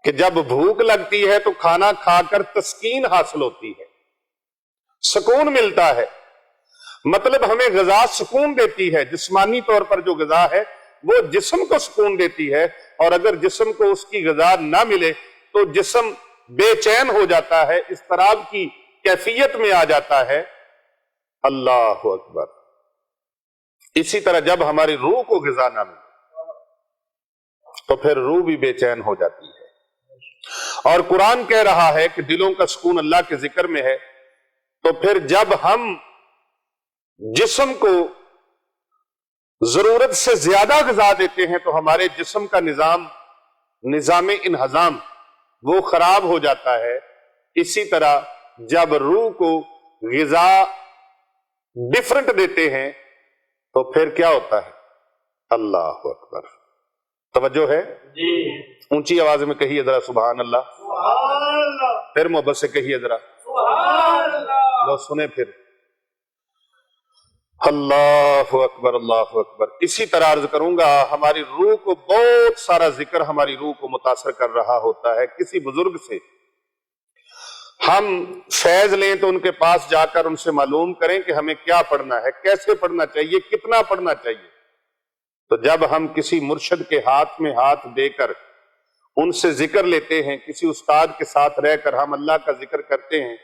کہ جب بھوک لگتی ہے تو کھانا کھا کر تسکین حاصل ہوتی ہے، سکون ملتا ہے، مطلب ہمیں غذا سکون دیتی ہے، جسمانی طور پر جو غذا ہے وہ جسم کو سکون دیتی ہے، اور اگر جسم کو اس کی غذا نہ ملے تو جسم بے چین ہو جاتا ہے، اضطراب کی کیفیت میں آ جاتا ہے۔ اللہ اکبر۔ اسی طرح جب ہماری روح کو غذا نہ ملے تو پھر روح بھی بے چین ہو جاتی ہے، اور قرآن کہہ رہا ہے کہ دلوں کا سکون اللہ کے ذکر میں ہے، تو پھر جب ہم جسم کو ضرورت سے زیادہ غذا دیتے ہیں تو ہمارے جسم کا نظام انہضام وہ خراب ہو جاتا ہے۔ اسی طرح جب روح کو غذا ڈفرنٹ دیتے ہیں تو پھر کیا ہوتا ہے؟ اللہ اکبر۔ توجہ ہے جی؟ اونچی آواز میں کہیے ذرا سبحان اللہ، سبحان اللہ، پھر محبت سے کہیے ذرا سبحان اللہ، لو سنیں پھر اللہ اکبر، اللہ اکبر۔ اسی طرح عرض کروں گا، ہماری روح کو بہت سارا ذکر ہماری روح کو متاثر کر رہا ہوتا ہے۔ کسی بزرگ سے ہم فیض لیں تو ان کے پاس جا کر ان سے معلوم کریں کہ ہمیں کیا پڑھنا ہے، کیسے پڑھنا چاہیے، کتنا پڑھنا چاہیے۔ تو جب ہم کسی مرشد کے ہاتھ میں ہاتھ دے کر ان سے ذکر لیتے ہیں، کسی استاد کے ساتھ رہ کر ہم اللہ کا ذکر کرتے ہیں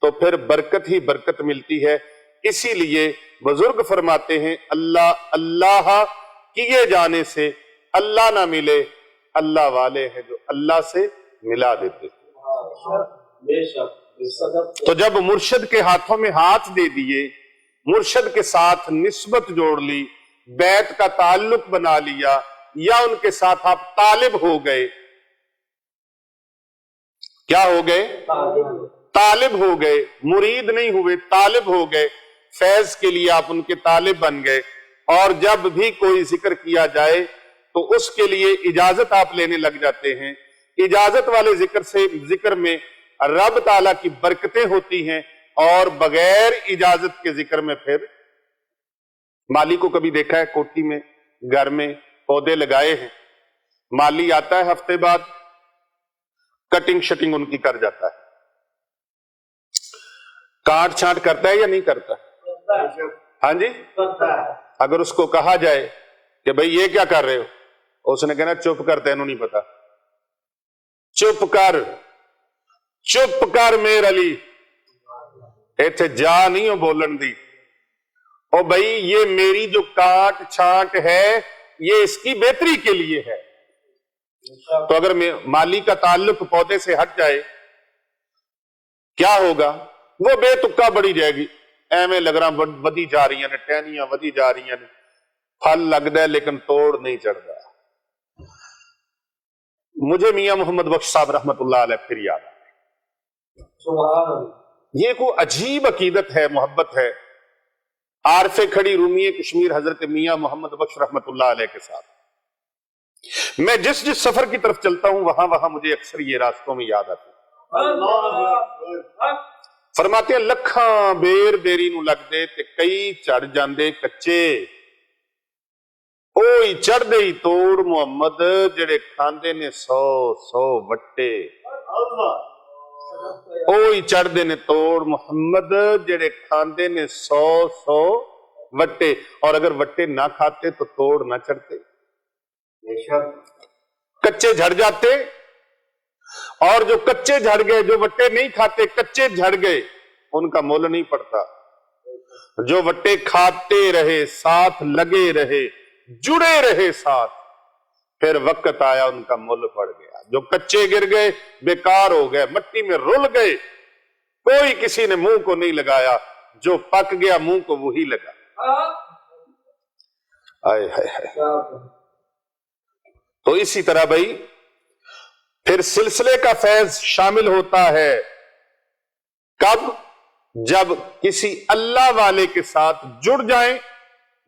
تو پھر برکت ہی برکت ملتی ہے۔ اسی لیے بزرگ فرماتے ہیں اللہ کیے جانے سے اللہ نہ ملے، اللہ والے ہیں جو اللہ سے ملا دیتے ہیں۔ تو جب مرشد کے ہاتھوں میں ہاتھ دے دیے، مرشد کے ساتھ نسبت جوڑ لی، بیعت کا تعلق بنا لیا، یا ان کے ساتھ آپ طالب ہو گئے، کیا ہو گئے؟ طالب ہو گئے، مرید نہیں ہوئے، طالب ہو گئے، فیض کے لیے آپ ان کے طالب بن گئے، اور جب بھی کوئی ذکر کیا جائے تو اس کے لیے اجازت آپ لینے لگ جاتے ہیں۔ اجازت والے ذکر میں رب تعالیٰ کی برکتیں ہوتی ہیں، اور بغیر اجازت کے ذکر میں پھر مالی کو کبھی دیکھا ہے کوٹھی میں گھر میں پودے لگائے ہیں، مالی آتا ہے ہفتے بعد، کٹنگ شٹنگ ان کی کر جاتا ہے، کاٹ چھانٹ کرتا ہے یا نہیں کرتا؟ ہاں جی، اگر اس کو کہا جائے کہ بھئی یہ کیا کر رہے ہو، اس نے کہنا چپ کر، تینوں نہیں پتا، چپ کر میر علی، ایتھے جا نہیں ہو بولن دی، او بھئی یہ میری جو کاٹ چھانٹ ہے یہ اس کی بہتری کے لیے ہے۔ تو اگر مالی کا تعلق پودے سے ہٹ جائے کیا ہوگا؟ وہ بے تکا بڑی جائے گی، ایویں لگ رہا ودی جا رہی ہیں، ٹہنیاں ودی جا رہی ہیں، پھل لگتا ہے لیکن توڑ نہیں چڑھتا۔ مجھے میاں محمد بخش صاحب رحمت اللہ علیہ پھر یاد آیا، یہ کوئی عجیب عقیدت ہے، محبت ہے عارف کھڑی رومی کشمیر حضرت میاں محمد بخش رحمت اللہ علیہ کے ساتھ۔ میں جس سفر کی طرف چلتا ہوں وہاں مجھے اکثر یہ راستوں میں یاد آتی ہے۔ فرماتے ہیں لکھاں بیر دیری نو لگ دے تے کئی چڑھ جاندے کچے، اوئی چڑھ دے ہی توڑ محمد جڑے کھاندے نے 100 وٹے، اوئی چڑھ دے نے توڑ محمد جڑے کھاندے نے 100 وٹے، اور اگر وٹے نہ کھاتے تو توڑ نہ چڑھتے، کچے جھڑ جاتے، اور جو کچے جھڑ گئے، جو وٹے نہیں کھاتے کچے جھڑ گئے، ان کا مول نہیں پڑتا۔ جو وٹے کھاتے رہے، ساتھ لگے رہے، جڑے رہے ساتھ، پھر وقت آیا ان کا مول پڑ گیا۔ جو کچے گر گئے، بیکار ہو گئے، مٹی میں رل گئے، کوئی کسی نے منہ کو نہیں لگایا، جو پک گیا منہ کو وہی لگا۔ آئے ہائے ہائے۔ تو اسی طرح بھائی پھر سلسلے کا فیض شامل ہوتا ہے کب؟ جب کسی اللہ والے کے ساتھ جڑ جائیں،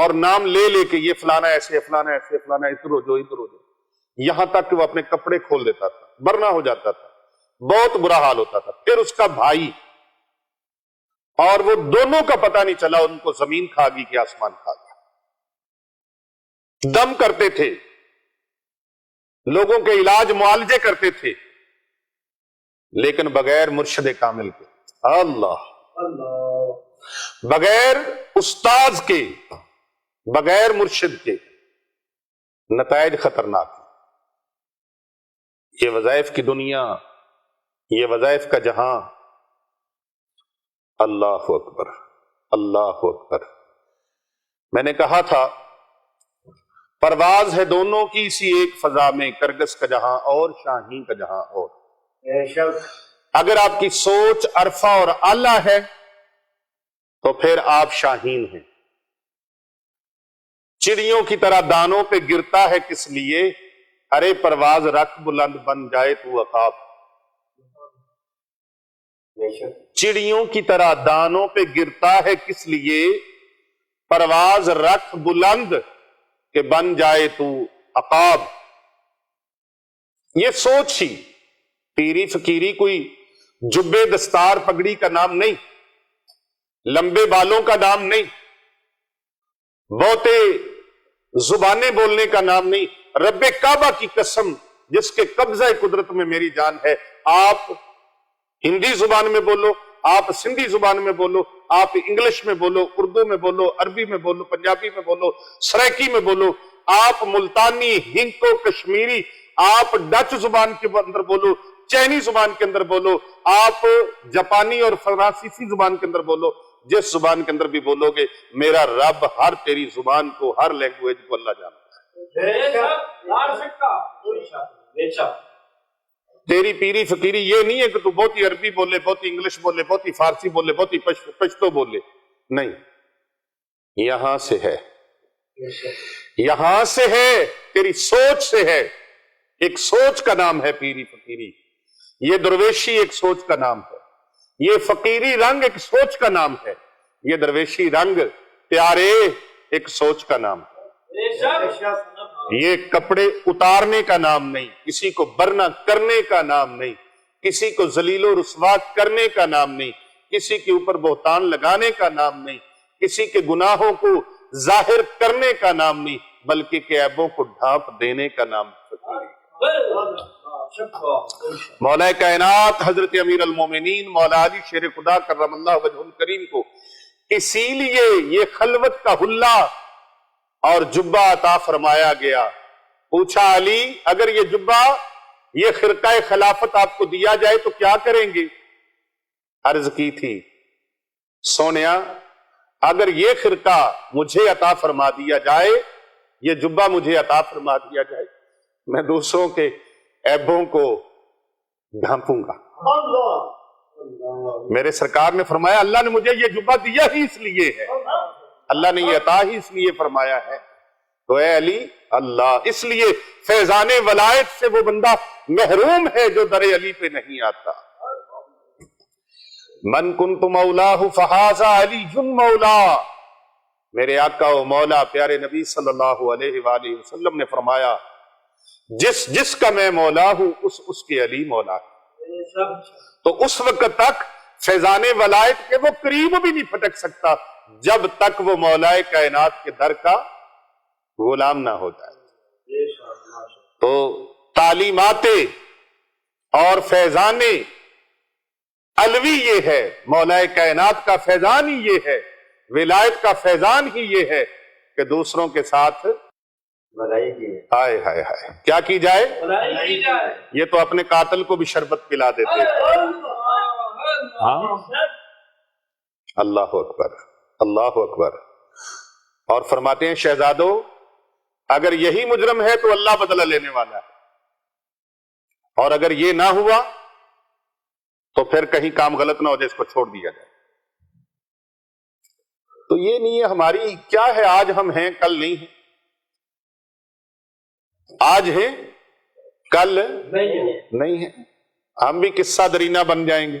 اور نام لے لے کے یہ فلانا ایسے، فلانا ایسے، فلانا ادھر ہو جو، ادھر ہو جو، یہاں تک کہ وہ اپنے کپڑے کھول دیتا تھا، برنا ہو جاتا تھا، بہت برا حال ہوتا تھا۔ پھر اس کا بھائی اور وہ دونوں کا پتہ نہیں چلا، ان کو زمین کھا گئی کہ آسمان کھا گیا۔ دم کرتے تھے، لوگوں کے علاج معالجے کرتے تھے، لیکن بغیر مرشد کامل کے، اللہ، بغیر استاذ کے، بغیر مرشد کے نتائج خطرناک ہیں۔ یہ وظائف کی دنیا، یہ وظائف کا جہاں، اللہ اکبر، اللہ اکبر۔ میں نے کہا تھا پرواز ہے دونوں کی اسی ایک فضا میں، کرگس کا جہاں اور شاہین کا جہاں اور۔ بے شک اگر آپ کی سوچ عرفہ اور اعلیٰ ہے تو پھر آپ شاہین ہیں۔ چڑیوں کی طرح دانوں پہ گرتا ہے کس لیے، ارے پرواز رکھ بلند بن جائے تو عقاب۔ بے شک چڑیوں کی طرح دانوں پہ گرتا ہے کس لیے، پرواز رکھ بلند کہ بن جائے تو عقاب۔ یہ سوچ ہی، پیری فقیری کوئی جبے دستار پگڑی کا نام نہیں، لمبے بالوں کا نام نہیں، بہتے زبانیں بولنے کا نام نہیں۔ رب کعبہ کی قسم جس کے قبضہ قدرت میں میری جان ہے، آپ ہندی زبان میں بولو، آپ سندھی زبان میں بولو، آپ انگلش میں بولو، اردو میں بولو، عربی میں بولو، پنجابی میں بولو، سرائکی میں بولو، آپ ملتانی، ہنکو، کشمیری، آپ ڈچ زبان کے اندر بولو، چینی زبان کے اندر بولو، آپ جاپانی اور فرانسیسی زبان کے اندر بولو، جس زبان کے اندر بھی بولو گے، میرا رب ہر تیری زبان کو، ہر لینگویج کو اللہ جانتا ہے۔ تیری پیری فقیری یہ نہیں ہے کہ تو بہت ہی عربی بولے، بہت ہی انگلش بولے، بہت ہی فارسی بولے، بہت ہی پشتو بولے، نہیں، یہاں سے ہے، یہاں سے ہے، تیری سوچ سے ہے۔ ایک سوچ کا نام ہے پیری فقیری، یہ درویشی ایک سوچ کا نام ہے، یہ فقیری رنگ ایک سوچ کا نام ہے، یہ درویشی رنگ پیارے ایک سوچ کا نام ہے۔ یہ کپڑے اتارنے کا نام نہیں، کسی کو برنا کرنے کا نام نہیں، کسی کو ذلیل و رسوا کرنے کا نام نہیں، کسی کے اوپر بہتان لگانے کا نام نہیں، کسی کے گناہوں کو ظاہر کرنے کا نام نہیں، بلکہ کہ عیبوں کو ڈھانپ دینے کا نام فقیری۔ مولا کائنات حضرت امیر المومنین مولا علی شیر خدا کرم اللہ وجہ الکریم کو اسی لیے یہ خلوت کا حلہ اور جبہ عطا فرمایا گیا۔ پوچھا علی اگر یہ جبہ، یہ خرقہ خلافت آپ کو دیا جائے تو کیا کریں گے؟ عرض کی تھی سونیا اگر یہ خرقہ مجھے عطا فرما دیا جائے، یہ جبہ مجھے عطا فرما دیا جائے، میں دوسروں کے عیبوں کو ڈھانپوں گا۔ میرے سرکار نے فرمایا اللہ نے مجھے یہ جبہ دیا ہی اس لیے ہے، اللہ نے یہ عطا ہی اس لیے فرمایا ہے۔ تو اے علی اللہ، اس لیے فیضان ولایت سے وہ بندہ محروم ہے جو در علی پہ نہیں آتا۔ من کنت مولاہ فہذا علی مولا، میرے آقا و مولا پیارے نبی صلی اللہ علیہ وآلہ وسلم نے فرمایا جس کا میں مولا ہوں اس کے علی مولا ہے۔ تو اس وقت تک فیضان ولایت کے وہ قریب بھی نہیں پھٹک سکتا جب تک وہ مولا کائنات کے در کا غلام نہ ہو جائے۔ تو تعلیمات اور فیضان علوی یہ ہے، مولا کائنات کا فیضان ہی یہ ہے، ولایت کا فیضان ہی یہ ہے کہ دوسروں کے ساتھ بھلائی کی ہے۔ ہائے ہائے ہائے کیا کی جائے؟ یہ تو اپنے قاتل کو بھی شربت پلا دیتے ہیں۔ ہاں اللہ اکبر، اللہ اکبر۔ اور فرماتے ہیں شہزادو اگر یہی مجرم ہے تو اللہ بدلہ لینے والا ہے، اور اگر یہ نہ ہوا تو پھر کہیں کام غلط نہ ہو جائے، اس کو چھوڑ دیا جائے۔ تو یہ نہیں ہے ہماری کیا ہے، آج ہم ہیں کل نہیں ہیں، آج ہیں کل نہیں ہیں، ہم بھی قصہ درینہ بن جائیں گے،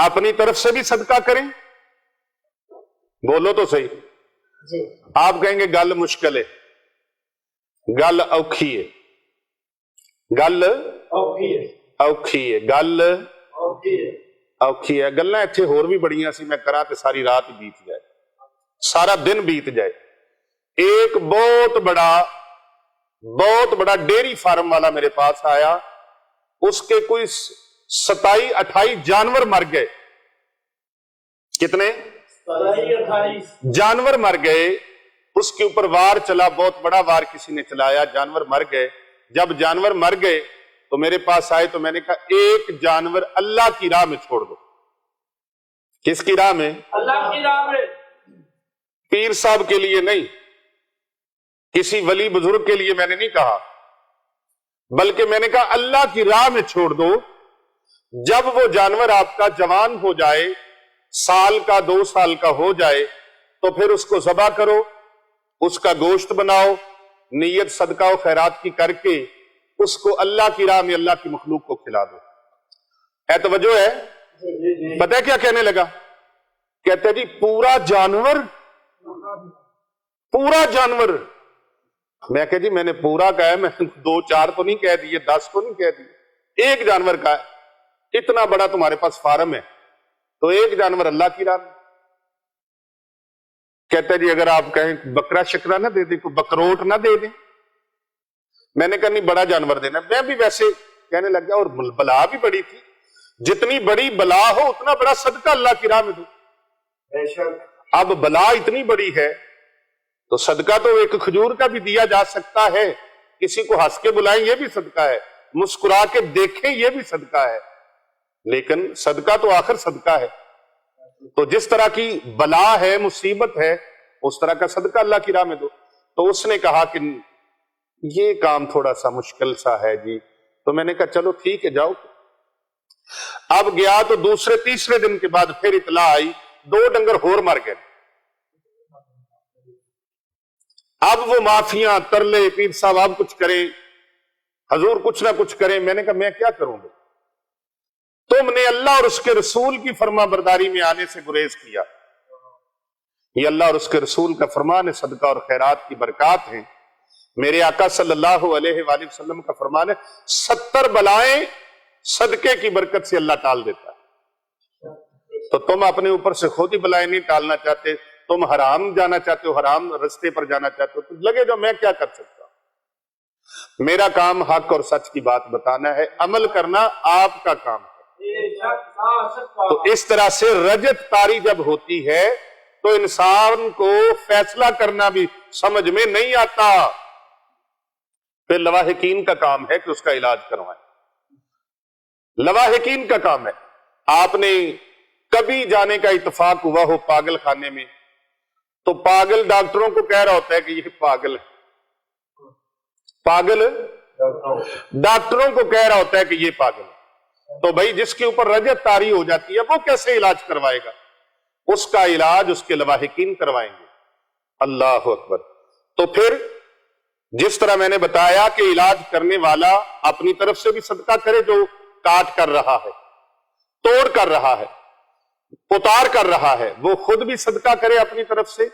اپنی طرف سے بھی صدقہ کریں. بولو تو صحیح. جی آپ کہیں گے گل مشکل ہے, گل اوکھی ہے, گل اوکھی ہے, گل اوکھی ہے. گلاں ایتھے ہور بھی بڑیاں سی, میں کراں تے ساری رات بیت جائے, سارا دن بیت جائے. ایک بہت بڑا ڈیری فارم والا میرے پاس آیا, اس کے کوئی 27-28 جانور مر گئے. کتنے جانور مر گئے؟ اس کے اوپر وار چلا, بہت بڑا وار کسی نے چلایا, جانور مر گئے. جب جانور مر گئے تو میرے پاس آئے تو میں نے کہا ایک جانور اللہ کی راہ میں چھوڑ دو. کس کی راہ میں؟ اللہ کی راہ میں. پیر صاحب کے لیے نہیں, کسی ولی بزرگ کے لیے میں نے نہیں کہا, بلکہ میں نے کہا اللہ کی راہ میں چھوڑ دو. جب وہ جانور آپ کا جوان ہو جائے, سال کا 2 سال کا ہو جائے, تو پھر اس کو ذبح کرو, اس کا گوشت بناؤ, نیت صدقہ و خیرات کی کر کے اس کو اللہ کی راہ میں اللہ کی مخلوق کو کھلا دو. اے توجہ ہے. پتہ ہے کیا کہنے لگا؟ کہتے جی پورا جانور, پورا جانور. میں کہ جی میں نے پورا کہا ہے, میں 2-4 تو نہیں کہہ دیے, 10 تو نہیں کہہ دیے, ایک جانور کا ہے. اتنا بڑا تمہارے پاس فارم ہے تو ایک جانور اللہ کی راہ میں. کہتے جی اگر آپ کہیں بکرا شکرا نہ دے دیں, کوئی بکروٹ نہ دے دیں. میں نے کہا نہیں بڑا جانور دینا. میں بھی ویسے کہنے لگ گیا, اور بلا بھی بڑی تھی, جتنی بڑی بلا ہو اتنا بڑا صدقہ اللہ کی راہ میں دو. اب بلا اتنی بڑی ہے تو صدقہ تو ایک کھجور کا بھی دیا جا سکتا ہے, کسی کو ہنس کے بلائیں یہ بھی صدقہ ہے, مسکرا کے دیکھیں یہ بھی صدقہ ہے, لیکن صدقہ تو آخر صدقہ ہے. تو جس طرح کی بلا ہے, مصیبت ہے, اس طرح کا صدقہ اللہ کی راہ میں دو. تو اس نے کہا کہ یہ کام تھوڑا سا مشکل سا ہے جی. تو میں نے کہا چلو ٹھیک ہے جاؤ. اب گیا تو دوسرے تیسرے دن کے بعد پھر اطلاع آئی 2 ڈنگر ہور مر گئے. اب وہ معافیاں ترلے, پیر صاحب آپ کچھ کریں, حضور کچھ نہ کچھ کریں. میں نے کہا میں کیا کروں گا, تم نے اللہ اور اس کے رسول کی فرما برداری میں آنے سے گریز کیا. یہ اللہ اور اس کے رسول کا فرمان ہے, صدقہ اور خیرات کی برکات ہیں. میرے آقا صلی اللہ علیہ وآلہ وسلم کا فرمان ہے 70 بلائیں صدقے کی برکت سے اللہ ٹال دیتا ہے. تو تم اپنے اوپر سے خود ہی بلائیں نہیں ٹالنا چاہتے, تم حرام جانا چاہتے ہو, حرام رستے پر جانا چاہتے ہو, تو لگے جو میں کیا کر سکتا ہوں. میرا کام حق اور سچ کی بات بتانا ہے, عمل کرنا آپ کا کام ہے. تو اس طرح سے رجت طاری جب ہوتی ہے تو انسان کو فیصلہ کرنا بھی سمجھ میں نہیں آتا. پھر لواحقین کا کام ہے کہ اس کا علاج کروائیں. لواحقین کا کام ہے. آپ نے کبھی جانے کا اتفاق ہوا ہو پاگل خانے میں, تو پاگل ڈاکٹروں کو کہہ رہا ہوتا ہے کہ یہ پاگل ہے, پاگل ڈاکٹروں کو کہہ رہا ہوتا ہے کہ یہ پاگل ہے. تو بھائی جس کے اوپر رجت طاری ہو جاتی ہے وہ کیسے علاج کروائے گا؟ اس کا علاج اس کے لواحقین کروائیں گے. اللہ اکبر. تو پھر جس طرح میں نے بتایا کہ علاج کرنے والا اپنی طرف سے بھی صدقہ کرے, جو کاٹ کر رہا ہے, توڑ کر رہا ہے, اتار کر رہا ہے, وہ خود بھی صدقہ کرے اپنی طرف سے,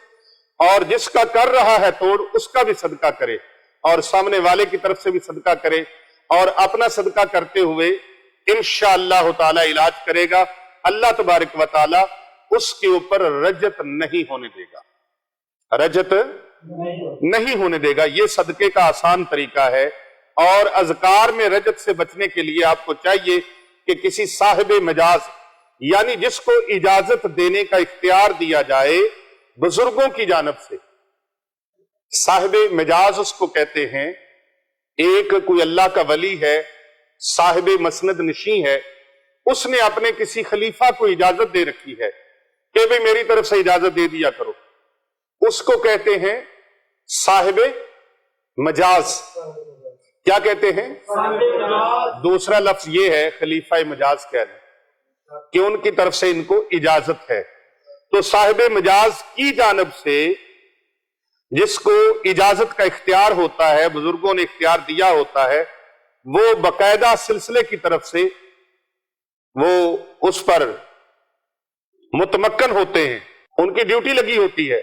اور جس کا کر رہا ہے توڑ اس کا بھی صدقہ کرے, اور سامنے والے کی طرف سے بھی صدقہ کرے, اور اپنا صدقہ کرتے ہوئے انشاءاللہ تعالی علاج کرے گا. اللہ تبارک و تعالی اس کے اوپر رجت نہیں ہونے دے گا, رجت نہیں ہونے دے گا. یہ صدقے کا آسان طریقہ ہے. اور اذکار میں رجت سے بچنے کے لیے آپ کو چاہیے کہ کسی صاحب مجاز, یعنی جس کو اجازت دینے کا اختیار دیا جائے بزرگوں کی جانب سے, صاحب مجاز اس کو کہتے ہیں. ایک کوئی اللہ کا ولی ہے, صاحب مسند نشیں ہے, اس نے اپنے کسی خلیفہ کو اجازت دے رکھی ہے کہ بھئی میری طرف سے اجازت دے دیا کرو, اس کو کہتے ہیں صاحب مجاز. کیا کہتے ہیں؟ دوسرا لفظ یہ ہے خلیفہ مجاز کہنا, کہ ان کی طرف سے ان کو اجازت ہے. تو صاحب مجاز کی جانب سے جس کو اجازت کا اختیار ہوتا ہے, بزرگوں نے اختیار دیا ہوتا ہے, وہ باقاعدہ سلسلے کی طرف سے وہ اس پر متمکن ہوتے ہیں، ان کی ڈیوٹی لگی ہوتی ہے،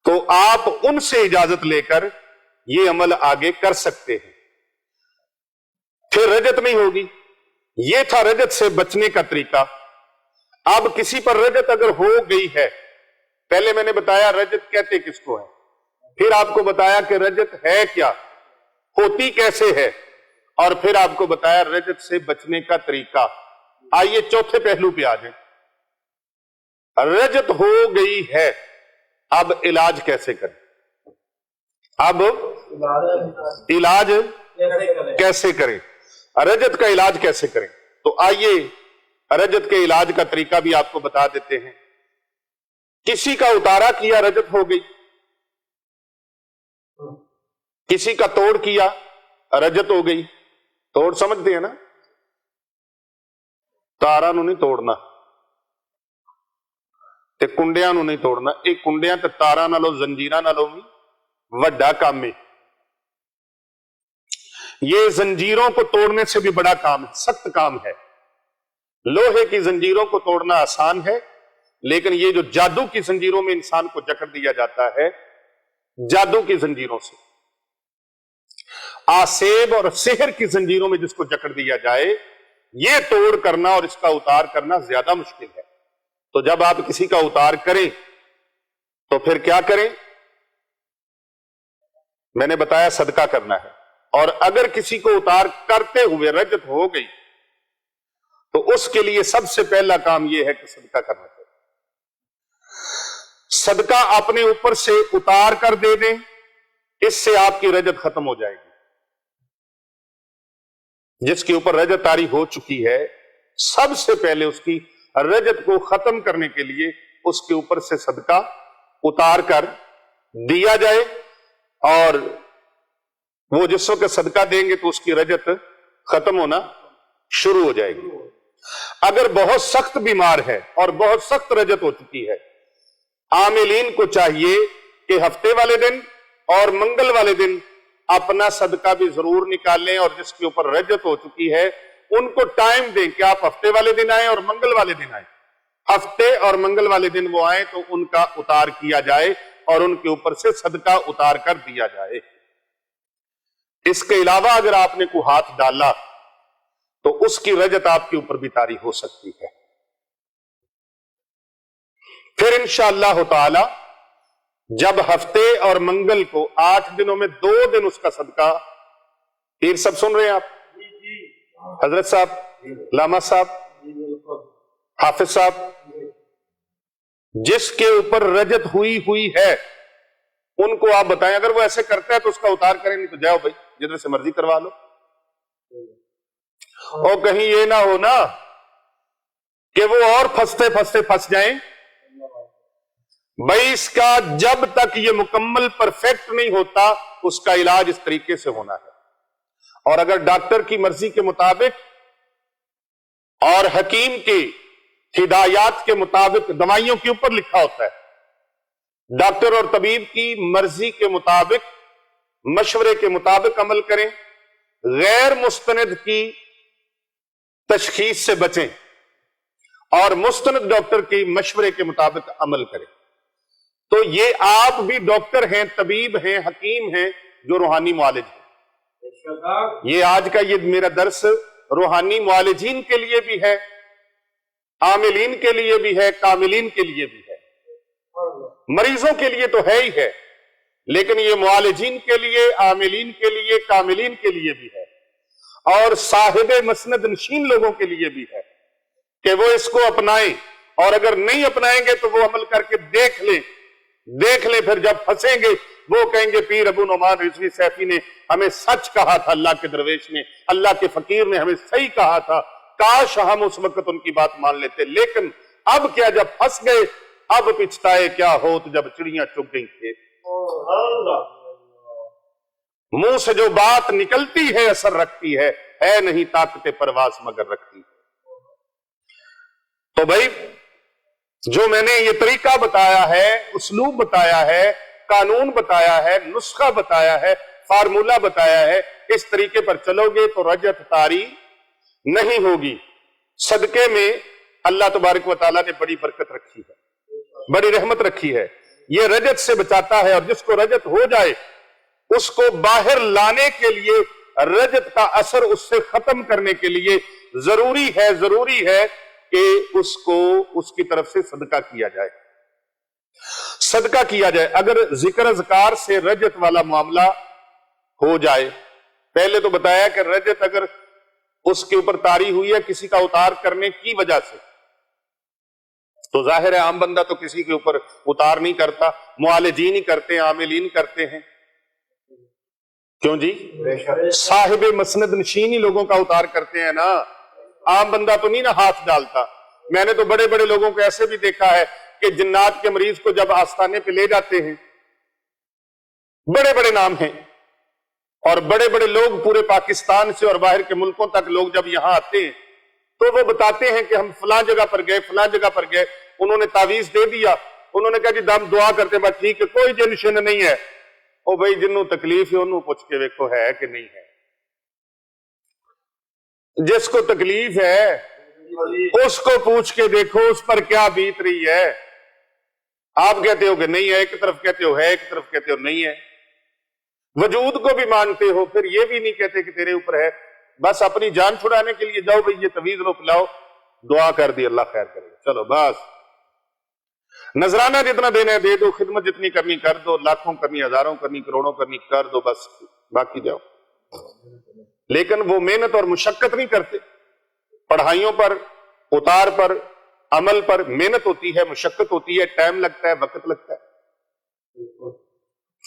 تو آپ ان سے اجازت لے کر یہ عمل آگے کر سکتے ہیں، پھر رجت نہیں ہوگی۔ یہ تھا رجت سے بچنے کا طریقہ۔ اب کسی پر رجت اگر ہو گئی ہے، پہلے میں نے بتایا رجت کہتے کس کو ہے، پھر آپ کو بتایا کہ رجت ہے کیا، ہوتی کیسے ہے، اور پھر آپ کو بتایا رجت سے بچنے کا طریقہ۔ آئیے چوتھے پہلو پہ آ جائیں۔ رجت ہو گئی ہے، اب علاج کیسے کریں؟ اب علاج کیسے کریں؟ رجت کا علاج کیسے کریں؟ تو آئیے رجت کے علاج کا طریقہ بھی آپ کو بتا دیتے ہیں۔ کسی کا اتارا کیا، رجت ہو گئی۔ کسی کا توڑ کیا، رجت ہو گئی۔ توڑ سمجھتے ہیں نا؟ تارا نو نہیں توڑنا تے کنڈیاں نو نہیں توڑنا، ایک کنڈیاں تے تارا نالو زنجیرہ نالو بھی وڈا کام ہے۔ یہ زنجیروں کو توڑنے سے بھی بڑا کام ہے، سخت کام ہے۔ لوہے کی زنجیروں کو توڑنا آسان ہے، لیکن یہ جو جادو کی زنجیروں میں انسان کو جکڑ دیا جاتا ہے، جادو کی زنجیروں سے، آسیب اور سحر کی زنجیروں میں جس کو جکڑ دیا جائے، یہ توڑ کرنا اور اس کا اتار کرنا زیادہ مشکل ہے۔ تو جب آپ کسی کا اتار کریں تو پھر کیا کریں؟ میں نے بتایا صدقہ کرنا ہے، اور اگر کسی کو اتار کرتے ہوئے رجت ہو گئی تو اس کے لیے سب سے پہلا کام یہ ہے کہ صدقہ کرنا چاہیے۔ صدقہ اپنے اوپر سے اتار کر دے دیں، اس سے آپ کی رجت ختم ہو جائے گی۔ جس کے اوپر رجت طاری ہو چکی ہے، سب سے پہلے اس کی رجت کو ختم کرنے کے لیے اس کے اوپر سے صدقہ اتار کر دیا جائے، اور وہ جس وقت صدقہ دیں گے تو اس کی رجت ختم ہونا شروع ہو جائے گی۔ اگر بہت سخت بیمار ہے اور بہت سخت رجت ہو چکی ہے، عاملین کو چاہیے کہ ہفتے والے دن اور منگل والے دن اپنا صدقہ بھی ضرور نکالیں، اور جس کے اوپر رجت ہو چکی ہے ان کو ٹائم دیں کہ آپ ہفتے والے دن آئیں اور منگل والے دن آئیں۔ ہفتے اور منگل والے دن وہ آئیں تو ان کا اتار کیا جائے اور ان کے اوپر سے صدقہ اتار کر دیا جائے۔ اس کے علاوہ اگر آپ نے کوئی ہاتھ ڈالا تو اس کی رجت آپ کے اوپر بھی طاری ہو سکتی ہے۔ پھر انشاءاللہ تعالی جب ہفتے اور منگل کو 8 دنوں میں 2 دن اس کا صدقہ، پیر سب سن رہے ہیں آپ؟ حضرت صاحب، علامہ صاحب، حافظ صاحب، جس کے اوپر رجت ہوئی ہے ان کو آپ بتائیں، اگر وہ ایسے کرتا ہے تو اس کا اتار کریں، نہیں تو جاؤ بھائی جدھر سے مرضی کروا لو۔ اور کہیں یہ نہ ہو نا کہ وہ اور پھنس جائیں۔ بھائی اس کا جب تک یہ مکمل پرفیکٹ نہیں ہوتا اس کا علاج اس طریقے سے ہونا ہے، اور اگر ڈاکٹر کی مرضی کے مطابق اور حکیم کی ہدایات کے مطابق دوائیوں کے اوپر لکھا ہوتا ہے، ڈاکٹر اور طبیب کی مرضی کے مطابق، مشورے کے مطابق عمل کریں، غیر مستند کی تشخیص سے بچیں اور مستند ڈاکٹر کی مشورے کے مطابق عمل کریں۔ تو یہ آپ بھی ڈاکٹر ہیں، طبیب ہیں، حکیم ہیں جو روحانی معالج ہیں۔ یہ آج کا یہ میرا درس روحانی معالجین کے لیے بھی ہے، عاملین کے لیے بھی ہے، کاملین کے لیے بھی ہے۔ مریضوں کے لیے تو ہے ہی ہے، لیکن یہ معالجین کے لیے، عاملین کے لیے، کاملین کے لیے بھی ہے، اور صاحب مسند نشین لوگوں کے لیے بھی ہے کہ وہ اس کو اپنائیں، اور اگر نہیں اپنائیں گے تو وہ عمل کر کے دیکھ لیں، پھر جب پھنسیں گے وہ کہیں گے پیر ابو نعمان رضوی سیفی نے ہمیں سچ کہا تھا، اللہ کے درویش نے، اللہ کے فقیر نے ہمیں صحیح کہا تھا، کاش ہم اس وقت ان کی بات مان لیتے، لیکن اب کیا جب پھنس گئے، اب پچھتائے کیا ہوت جب چڑیاں چگ گئی تھے۔ منہ سے جو بات نکلتی ہے اثر رکھتی ہے نہیں طاقت پرواز مگر رکھتی ہے۔ تو بھائی جو میں نے یہ طریقہ بتایا ہے، اسلوب بتایا ہے، قانون بتایا ہے، نسخہ بتایا ہے، فارمولہ بتایا ہے، اس طریقے پر چلو گے تو رجت طاری نہیں ہوگی. صدقے میں اللہ تبارک و تعالیٰ نے بڑی برکت رکھی ہے, بڑی رحمت رکھی ہے. یہ رجت سے بچاتا ہے, اور جس کو رجت ہو جائے اس کو باہر لانے کے لیے, رجت کا اثر اس سے ختم کرنے کے لیے ضروری ہے کہ اس کو اس کی طرف سے صدقہ کیا جائے. صدقہ کیا جائے. اگر ذکر اذکار سے رجت والا معاملہ ہو جائے, پہلے تو بتایا کہ رجت اگر اس کے اوپر طاری ہوئی ہے کسی کا اتار کرنے کی وجہ سے, تو ظاہر ہے عام بندہ تو کسی کے اوپر اتار نہیں کرتا, معالجین ہی کرتے ہیں, عاملین کرتے ہیں. کیوں جی؟ صاحب مسند نشین ہی لوگوں کا اتار کرتے ہیں نا, عام بندہ تو نہیں نا ہاتھ ڈالتا. میں نے تو بڑے بڑے لوگوں کو ایسے بھی دیکھا ہے کہ جنات کے مریض کو جب آستانے پہ لے جاتے ہیں, بڑے بڑے نام ہیں, اور بڑے بڑے لوگ پورے پاکستان سے اور باہر کے ملکوں تک لوگ جب یہاں آتے ہیں تو وہ بتاتے ہیں کہ ہم فلاں جگہ پر گئے, فلاں جگہ پر گئے, انہوں نے تعویذ دے دیا, انہوں نے کہا جی ہم دعا کرتے ہیں, بس ٹھیک ہے, کوئی جنشن نہیں ہے. او بھائی جنوں تکلیف ہے انہوں پوچھ کے دیکھو ہے کہ نہیں ہے. جس کو تکلیف ہے اس کو پوچھ کے دیکھو اس پر کیا بیت رہی ہے. آپ کہتے ہو کہ نہیں ہے, ایک طرف کہتے ہو ہے, ایک طرف کہتے ہو نہیں ہے. وجود کو بھی مانتے ہو, پھر یہ بھی نہیں کہتے کہ تیرے اوپر ہے. بس اپنی جان چھڑانے کے لیے جاؤ بھئی یہ تعویذ لو, پلاؤ, دعا کر دی, اللہ خیر کرے گا, چلو بس. نذرانہ جتنا دینا ہے دے دو, خدمت جتنی کرنی کر دو, لاکھوں کرنی, ہزاروں کرنی, کروڑوں کرنی کر دو, بس باقی جاؤ. لیکن وہ محنت اور مشقت نہیں کرتے. پڑھائیوں پر, اتار پر, عمل پر محنت ہوتی ہے, مشقت ہوتی ہے, ٹائم لگتا ہے, وقت لگتا ہے.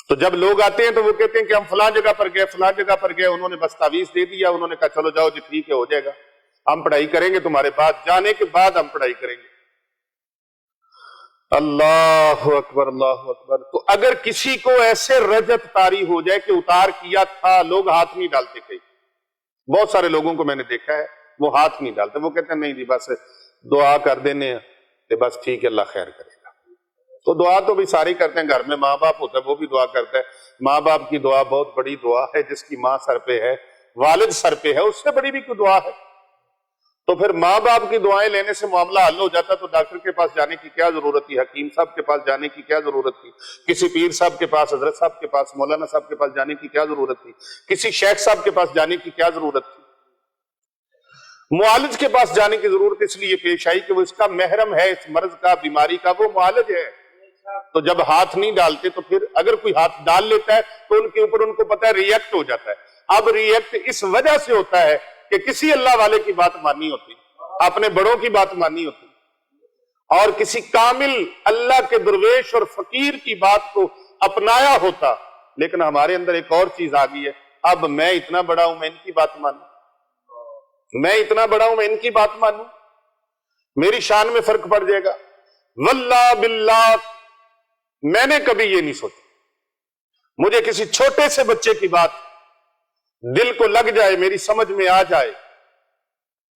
تو جب لوگ آتے ہیں تو وہ کہتے ہیں کہ ہم فلاں جگہ پر گئے, فلاں جگہ پر گئے, انہوں نے بس تعویذ دے دیا, انہوں نے کہا چلو جاؤ جی ٹھیک ہے ہو جائے گا, ہم پڑھائی کریں گے تمہارے پاس, جانے کے بعد ہم پڑھائی کریں گے. اللہ اکبر, اللہ اکبر. تو اگر کسی کو ایسے رجت طاری ہو جائے کہ اتار کیا تھا, لوگ ہاتھ نہیں ڈالتے. کہیں بہت سارے لوگوں کو میں نے دیکھا ہے وہ ہاتھ نہیں ڈالتے, وہ کہتے ہیں نہیں جی بس دعا کر دینے ہیں, بس ٹھیک ہے اللہ خیر کرے گا. تو دعا تو بھی ساری کرتے ہیں, گھر میں ماں باپ ہوتا ہے وہ بھی دعا کرتا ہے. ماں باپ کی دعا بہت بڑی دعا ہے, جس کی ماں سر پہ ہے, والد سر پہ ہے, اس سے بڑی بھی کوئی دعا ہے. تو پھر ماں باپ کی دعائیں لینے سے معاملہ حل ہو جاتا, تو ڈاکٹر کے پاس جانے کی کیا ضرورت تھی, حکیم صاحب کے پاس جانے کی کیا ضرورت تھی, کسی پیر صاحب کے پاس, حضرت صاحب کے پاس, مولانا صاحب کے پاس جانے کی کیا ضرورت تھی, کسی شیخ صاحب کے پاس جانے کی کیا ضرورت تھی. معالج کے پاس جانے کی ضرورت اس لیے پیش آئی کہ وہ اس کا محرم ہے, اس مرض کا, بیماری کا, وہ معالج ہے. تو جب ہاتھ نہیں ڈالتے تو پھر اگر کوئی ہاتھ ڈال لیتا ہے تو ان کے اوپر ان کو پتہ ہے ریئیکٹ ہو جاتا ہے. اب ریئیکٹ اس وجہ سے ہوتا ہے کہ کسی اللہ والے کی بات ماننی ہوتی, اپنے بڑوں کی بات ماننی ہوتی, اور کسی کامل اللہ کے درویش اور فقیر کی بات کو اپنایا ہوتا. لیکن ہمارے اندر ایک اور چیز آ گئی ہے, اب میں اتنا بڑا ہوں میں ان کی بات مانوں, میں اتنا بڑا ہوں میں ان کی بات مانوں, میری شان میں فرق پڑ جائے گا. واللہ باللہ میں نے کبھی یہ نہیں سوچا. مجھے کسی چھوٹے سے بچے کی بات دل کو لگ جائے, میری سمجھ میں آ جائے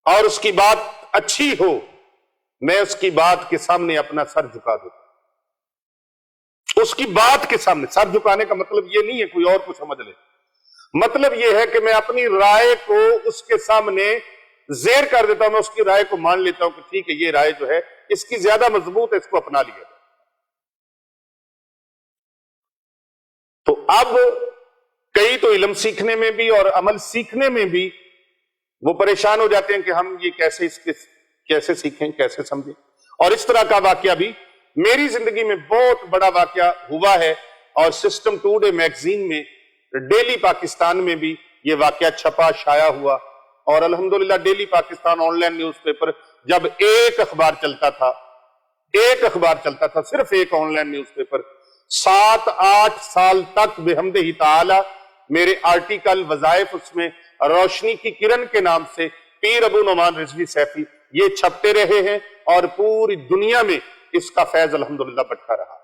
اور اس کی بات اچھی ہو, میں اس کی بات کے سامنے اپنا سر جھکا دوں. اس کی بات کے سامنے سر جھکانے کا مطلب یہ نہیں ہے کوئی اور کو سمجھ لے, مطلب یہ ہے کہ میں اپنی رائے کو اس کے سامنے زیر کر دیتا ہوں, میں اس کی رائے کو مان لیتا ہوں کہ ٹھیک ہے یہ رائے جو ہے اس کی زیادہ مضبوط ہے, اس کو اپنا لیا. تو اب کئی تو علم سیکھنے میں بھی اور عمل سیکھنے میں بھی وہ پریشان ہو جاتے ہیں کہ ہم یہ کیسے سیکھیں, کیسے سمجھیں. اور اس طرح کا واقعہ بھی میری زندگی میں بہت بڑا واقعہ ہوا ہے, اور سسٹم ٹوڈے میگزین میں, ڈیلی پاکستان میں بھی یہ واقعہ چھپا شائع ہوا. اور الحمدللہ daily Pakistan online news paper, جب ایک اخبار چلتا تھا, صرف ایک آن لائن نیوز پیپر, 7-8 سال تک بحمدہ تعالی میرے آرٹیکل, وظائف, اس میں روشنی کی کرن کے نام سے پیر ابو نعمان رضوی سیفی یہ چھپتے رہے ہیں, اور پوری دنیا میں اس کا فیض الحمدللہ بٹھا رہا.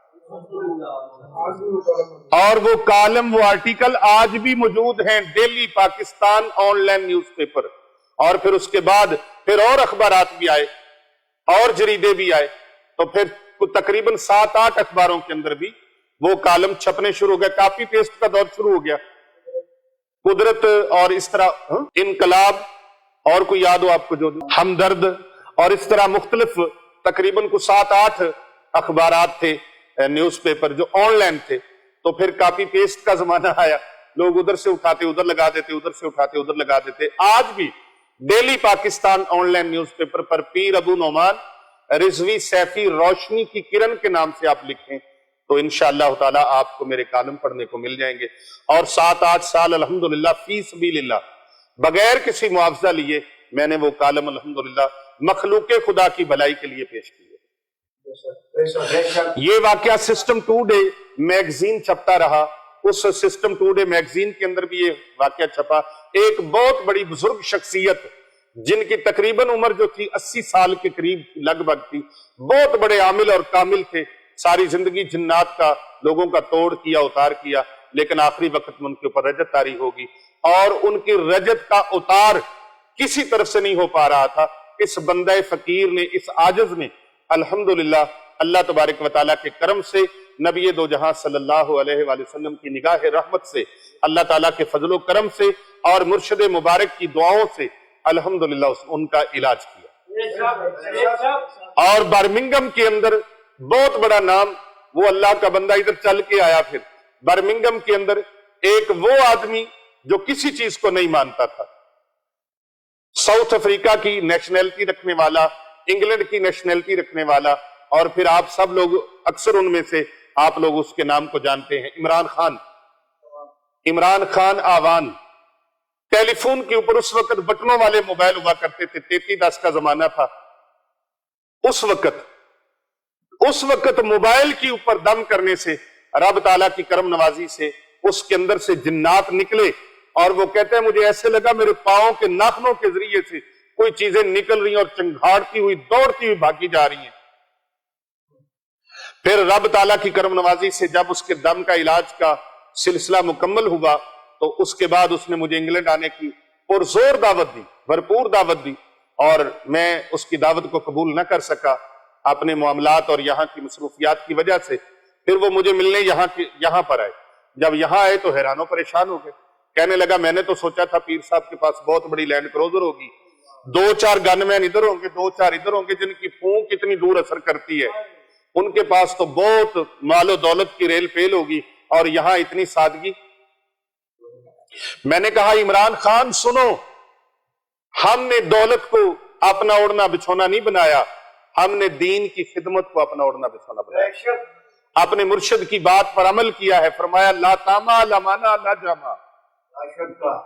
اور وہ کالم, وہ آرٹیکل آج بھی موجود ہیں daily Pakistan online news paper. اور پھر اس کے بعد پھر اور اخبارات بھی آئے اور جریدے بھی آئے, تو پھر تقریباً 7-8 اخباروں کے اندر بھی وہ کالم چھپنے شروع ہو گئے. کاپی پیسٹ کا دور شروع ہو گیا. قدرت اور اس طرح انقلاب اور کوئی یاد ہو آپ کو جو ہمدرد اور اس طرح مختلف تقریباً کو 7-8 اخبارات تھے، نیوز پیپر جو آن لائن تھے. تو پھر کاپی پیسٹ کا زمانہ آیا، لوگ ادھر سے اٹھاتے ادھر لگا دیتے، ادھر سے اٹھاتے ادھر لگا دیتے. آج بھی daily Pakistan online news paper پر پیر ابو نعمان رضوی سیفی روشنی کی کرن کے نام سے آپ لکھیں تو انشاءاللہ تعالی آپ کو میرے کالم پڑھنے کو مل جائیں گے. اور 7-8 سال الحمدللہ فی سبیل اللہ بغیر کسی معاوضہ لیے میں نے وہ کالم الحمدللہ مخلوق خدا کی بھلائی کے لیے پیش کیے. یہ واقعہ سسٹم ٹوڈے میگزین چھپتا رہا، اس سسٹم ٹوڈے میگزین کے اندر بھی یہ واقعہ چھپا. ایک بہت بڑی بزرگ شخصیت جن کی تقریباً عمر جو تھی 80 سال کے قریب لگ بھگ تھی، بہت بڑے عامل اور کامل تھے، ساری زندگی جنات کا لوگوں کا توڑ کیا اتار کیا، لیکن آخری وقت میں ان کے اوپر رجت طاری ہوگی اور ان کی رجت کا اتار کسی طرف سے نہیں ہو پا رہا تھا. اس بندہ فقیر نے، اس عاجز نے الحمدللہ اللہ تبارک و تعالیٰ کے کرم سے، نبی دو جہاں صلی اللہ علیہ وآلہ وسلم کی نگاہ رحمت سے، اللہ تعالیٰ کے فضل و کرم سے اور مرشد مبارک کی دعاؤں سے الحمدللہ ان کا علاج کیا. اور برمنگم کے اندر بہت بڑا نام، وہ اللہ کا بندہ ادھر چل کے آیا. پھر برمنگم کے اندر ایک وہ آدمی جو کسی چیز کو نہیں مانتا تھا، ساؤتھ افریقہ کی نیشنلٹی رکھنے والا، انگلینڈ کی نیشنلٹی رکھنے والا، اور پھر آپ سب لوگ اکثر ان میں سے آپ لوگ اس کے نام کو جانتے ہیں، عمران خان آوان. ٹیلی فون کے اوپر اس وقت بٹنوں والے موبائل ہوا کرتے تھے، 3310 کا زمانہ تھا. اس وقت موبائل کے اوپر دم کرنے سے رب تعالیٰ کی کرم نوازی سے اس کے اندر سے جنات نکلے، اور وہ کہتے ہیں مجھے ایسے لگا میرے پاؤں کے ناخنوں کے ذریعے سے کوئی چیزیں نکل رہی ہیں اور چنگھاڑتی ہوئی دوڑتی ہوئی بھاگی جا رہی ہیں. پھر رب تعالیٰ کی کرم نوازی سے جب اس کے دم کا علاج کا سلسلہ مکمل ہوا تو اس کے بعد اس نے مجھے انگلینڈ آنے کی پرزور دعوت دی، بھرپور دعوت دی، اور میں اس کی دعوت کو قبول نہ کر سکا اپنے معاملات اور یہاں کی مصروفیات کی وجہ سے. پھر وہ مجھے ملنے یہاں پر آئے. جب یہاں آئے تو حیران و پریشان ہو گئے. کہنے لگا میں نے تو سوچا تھا پیر صاحب کے پاس بہت بڑی لینڈ کروزر ہوگی، 2-4 گن مین ادھر ہوں گے، 2-4 ادھر ہوں گے، جن کی پھونک کتنی دور اثر کرتی ہے. ان کے پاس تو بہت مال و دولت کی ریل پیل ہوگی، اور یہاں اتنی سادگی. میں نے کہا عمران خان سنو، ہم نے دولت کو اپنا اوڑھنا بچھونا نہیں بنایا، ہم نے دین کی خدمت کو اپنا اوڑھنا بچھونا بنایا. اپنے مرشد کی بات پر عمل کیا ہے. فرمایا لا تاما لا مانا لا جاما،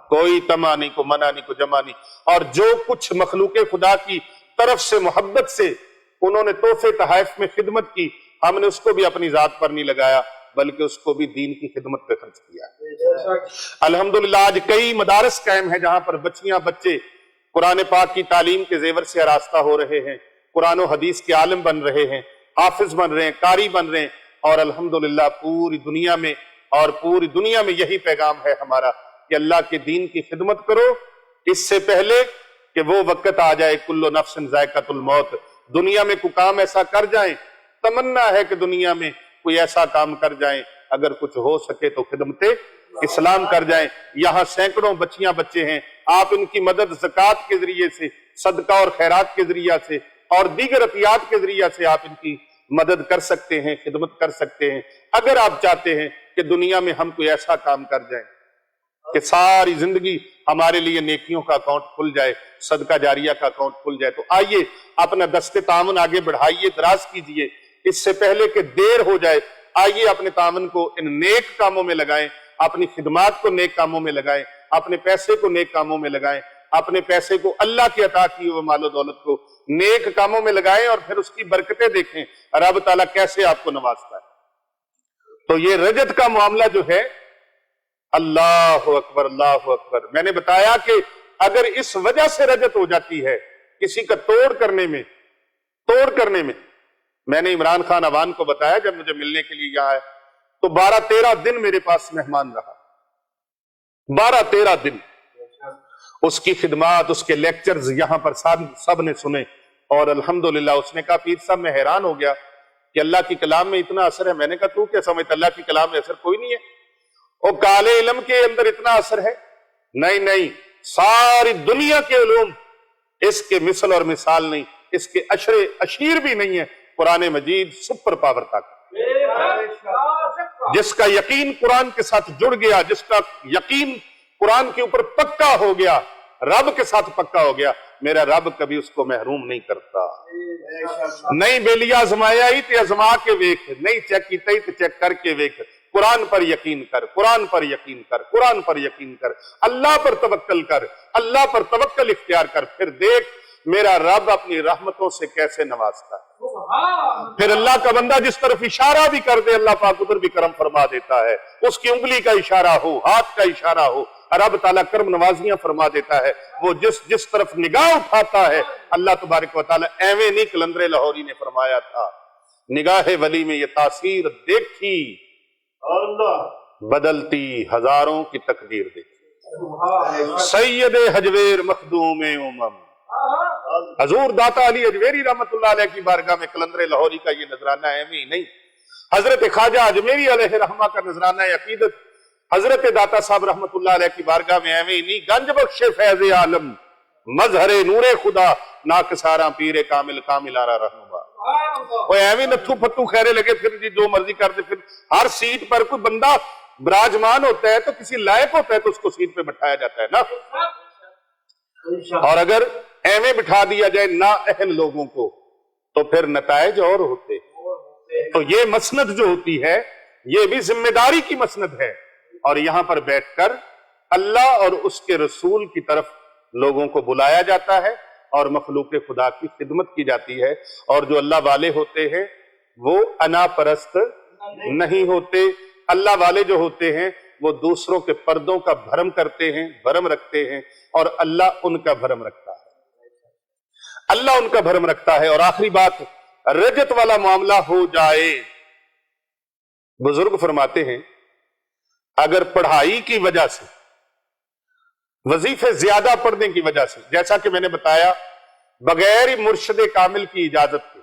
کوئی تما نہیں، کو منع نہیں، کو جمع نہیں. اور جو کچھ مخلوق خدا کی طرف سے محبت سے انہوں نے تحفے تحائف میں خدمت کی، ہم نے اس کو بھی اپنی ذات پر نہیں لگایا بلکہ اس کو بھی دین کی خدمت پہ خرچ کیا. الحمدللہ آج کئی مدارس قائم ہیں جہاں پر بچیاں بچے قرآن پاک کی تعلیم کے زیور سے آراستہ ہو رہے ہیں، قرآن و حدیث کے عالم بن رہے ہیں، حافظ بن رہے ہیں، قاری بن رہے ہیں. اور الحمدللہ پوری دنیا میں یہی پیغام ہے ہمارا کہ اللہ کے دین کی خدمت کرو اس سے پہلے کہ وہ وقت آ جائے کل نفس ذائقۃ الموت. دنیا میں کوئی کام ایسا کر جائیں، تمنا ہے کہ دنیا میں کوئی ایسا کام کر جائیں، اگر کچھ ہو سکے تو خدمت اسلام کر جائیں. یہاں سینکڑوں بچیاں بچے ہیں، آپ ان کی مدد زکوٰۃ کے ذریعے سے، صدقہ اور خیرات کے ذریعہ سے اور دیگر عطیات کے ذریعہ سے آپ ان کی مدد کر سکتے ہیں، خدمت کر سکتے ہیں. اگر آپ چاہتے ہیں کہ دنیا میں ہم کوئی ایسا کام کر جائیں کہ ساری زندگی ہمارے لیے نیکیوں کا اکاؤنٹ کھل جائے، صدقہ جاریہ کا اکاؤنٹ کھل جائے، تو آئیے اپنا دست تعاون آگے بڑھائیے، دراز کیجئے. اس سے پہلے کہ دیر ہو جائے آئیے اپنے تعاون کو ان نیک کاموں میں لگائیں، اپنی خدمات کو نیک کاموں میں لگائیں، اپنے پیسے کو نیک کاموں میں لگائیں، اپنے پیسے کو اللہ کی عطا کی ہوئے مال و دولت کو نیک کاموں میں لگائیں، اور پھر اس کی برکتیں دیکھیں رب تعالیٰ کیسے آپ کو نوازتا ہے. تو یہ رجت کا معاملہ جو ہے، اللہ اکبر اللہ اکبر. میں نے بتایا کہ اگر اس وجہ سے رجت ہو جاتی ہے کسی کا توڑ کرنے میں، میں نے عمران خان آوان کو بتایا جب مجھے ملنے کے لیے یہاں آئے تو 12-13 دن میرے پاس مہمان رہا. 12-13 دن اس کی خدمات، اس کے لیکچرز یہاں پر سب نے سنے. اور الحمدللہ اس نے کہا پیر صاحب میں حیران ہو گیا کہ اللہ کی کلام میں اتنا اثر ہے. میں نے کہا تو کیا سمجھتا اللہ کی کلام میں اثر کوئی نہیں ہے؟ اور کالے علم کے اندر اتنا اثر ہے؟ نہیں، ساری دنیا کے علوم اس کے مثل اور مثال نہیں، اس کے اشرے اشیر بھی نہیں ہے۔ قرآن مجید سپر پاور طاقت، جس کا یقین قرآن کے ساتھ جڑ گیا، جس کا یقین قرآن کے اوپر پکا ہو گیا، رب کے ساتھ پکا ہو گیا، میرا رب کبھی اس کو محروم نہیں کرتا۔ نہیں بیلیا آزمایا ہی تے آزما کے ویکھ، نہیں چیک کیتا ہی تے چیک کر کے ویکھ۔ قرآن پر یقین کر، قرآن پر یقین کر، قرآن پر یقین کر، اللہ پر توکل کر، اللہ پر توکل اختیار کر، پھر دیکھ میرا رب اپنی رحمتوں سے کیسے نوازتا ہے۔ پھر اللہ کا بندہ جس طرف اشارہ بھی کر دے اللہ پاک ادھر بھی کرم فرما دیتا ہے۔ اس کی انگلی کا اشارہ ہو، ہاتھ کا اشارہ ہو، رب تعالیٰ کرم نوازیاں فرما دیتا ہے۔ وہ جس طرف نگاہ اٹھاتا ہے اللہ تبارک و تعالیٰ، ایویں نہیں کلندر لاہوری نے فرمایا تھا، نگاہ ولی میں یہ تاثیر دیکھی بدلتی ہزاروں کی تقدیر دیکھی۔ سید حجویر مخدوم امم، حضور داتا علی اجویری رحمت اللہ علیہ کی بارگاہ میں کلندر لاہوری کا یہ نذرانہ ایویں نہیں، حضرت خواجہ اجمیری علیہ رحمہ کا نذرانہ عقیدت حضرت داتا صاحب رحمت اللہ علیہ کی بارگاہ میں ایویں نہیں، گنج بخش فیض عالم مظہر نور خدا ناکساراں پیر کامل کامل آرا رہنما۔ وہ ایویں نتھو پھتو خیرے لگے پھر جی جو مرضی کر دے، پھر ہر سیٹ پر کوئی بندہ براجمان ہوتا ہے تو کسی لائق ہوتا ہے تو اس کو سیٹ پہ بٹھایا جاتا ہے نا، اور اگر ایویں بٹھا دیا جائے نا اہل لوگوں کو تو پھر نتائج اور ہوتے۔ تو یہ مسند جو ہوتی ہے یہ بھی ذمہ داری کی مسند ہے، اور یہاں پر بیٹھ کر اللہ اور اس کے رسول کی طرف لوگوں کو بلایا جاتا ہے اور مخلوق خدا کی خدمت کی جاتی ہے۔ اور جو اللہ والے ہوتے ہیں وہ انا پرست نہیں ہوتے، اللہ والے جو ہوتے ہیں وہ دوسروں کے پردوں کا بھرم کرتے ہیں، بھرم رکھتے ہیں، اور اللہ ان کا بھرم رکھتا ہے، اللہ ان کا بھرم رکھتا ہے۔ اور آخری بات، رجت والا معاملہ ہو جائے، بزرگ فرماتے ہیں اگر پڑھائی کی وجہ سے، وظیفے زیادہ پڑھنے کی وجہ سے، جیسا کہ میں نے بتایا بغیر مرشد کامل کی اجازت کے،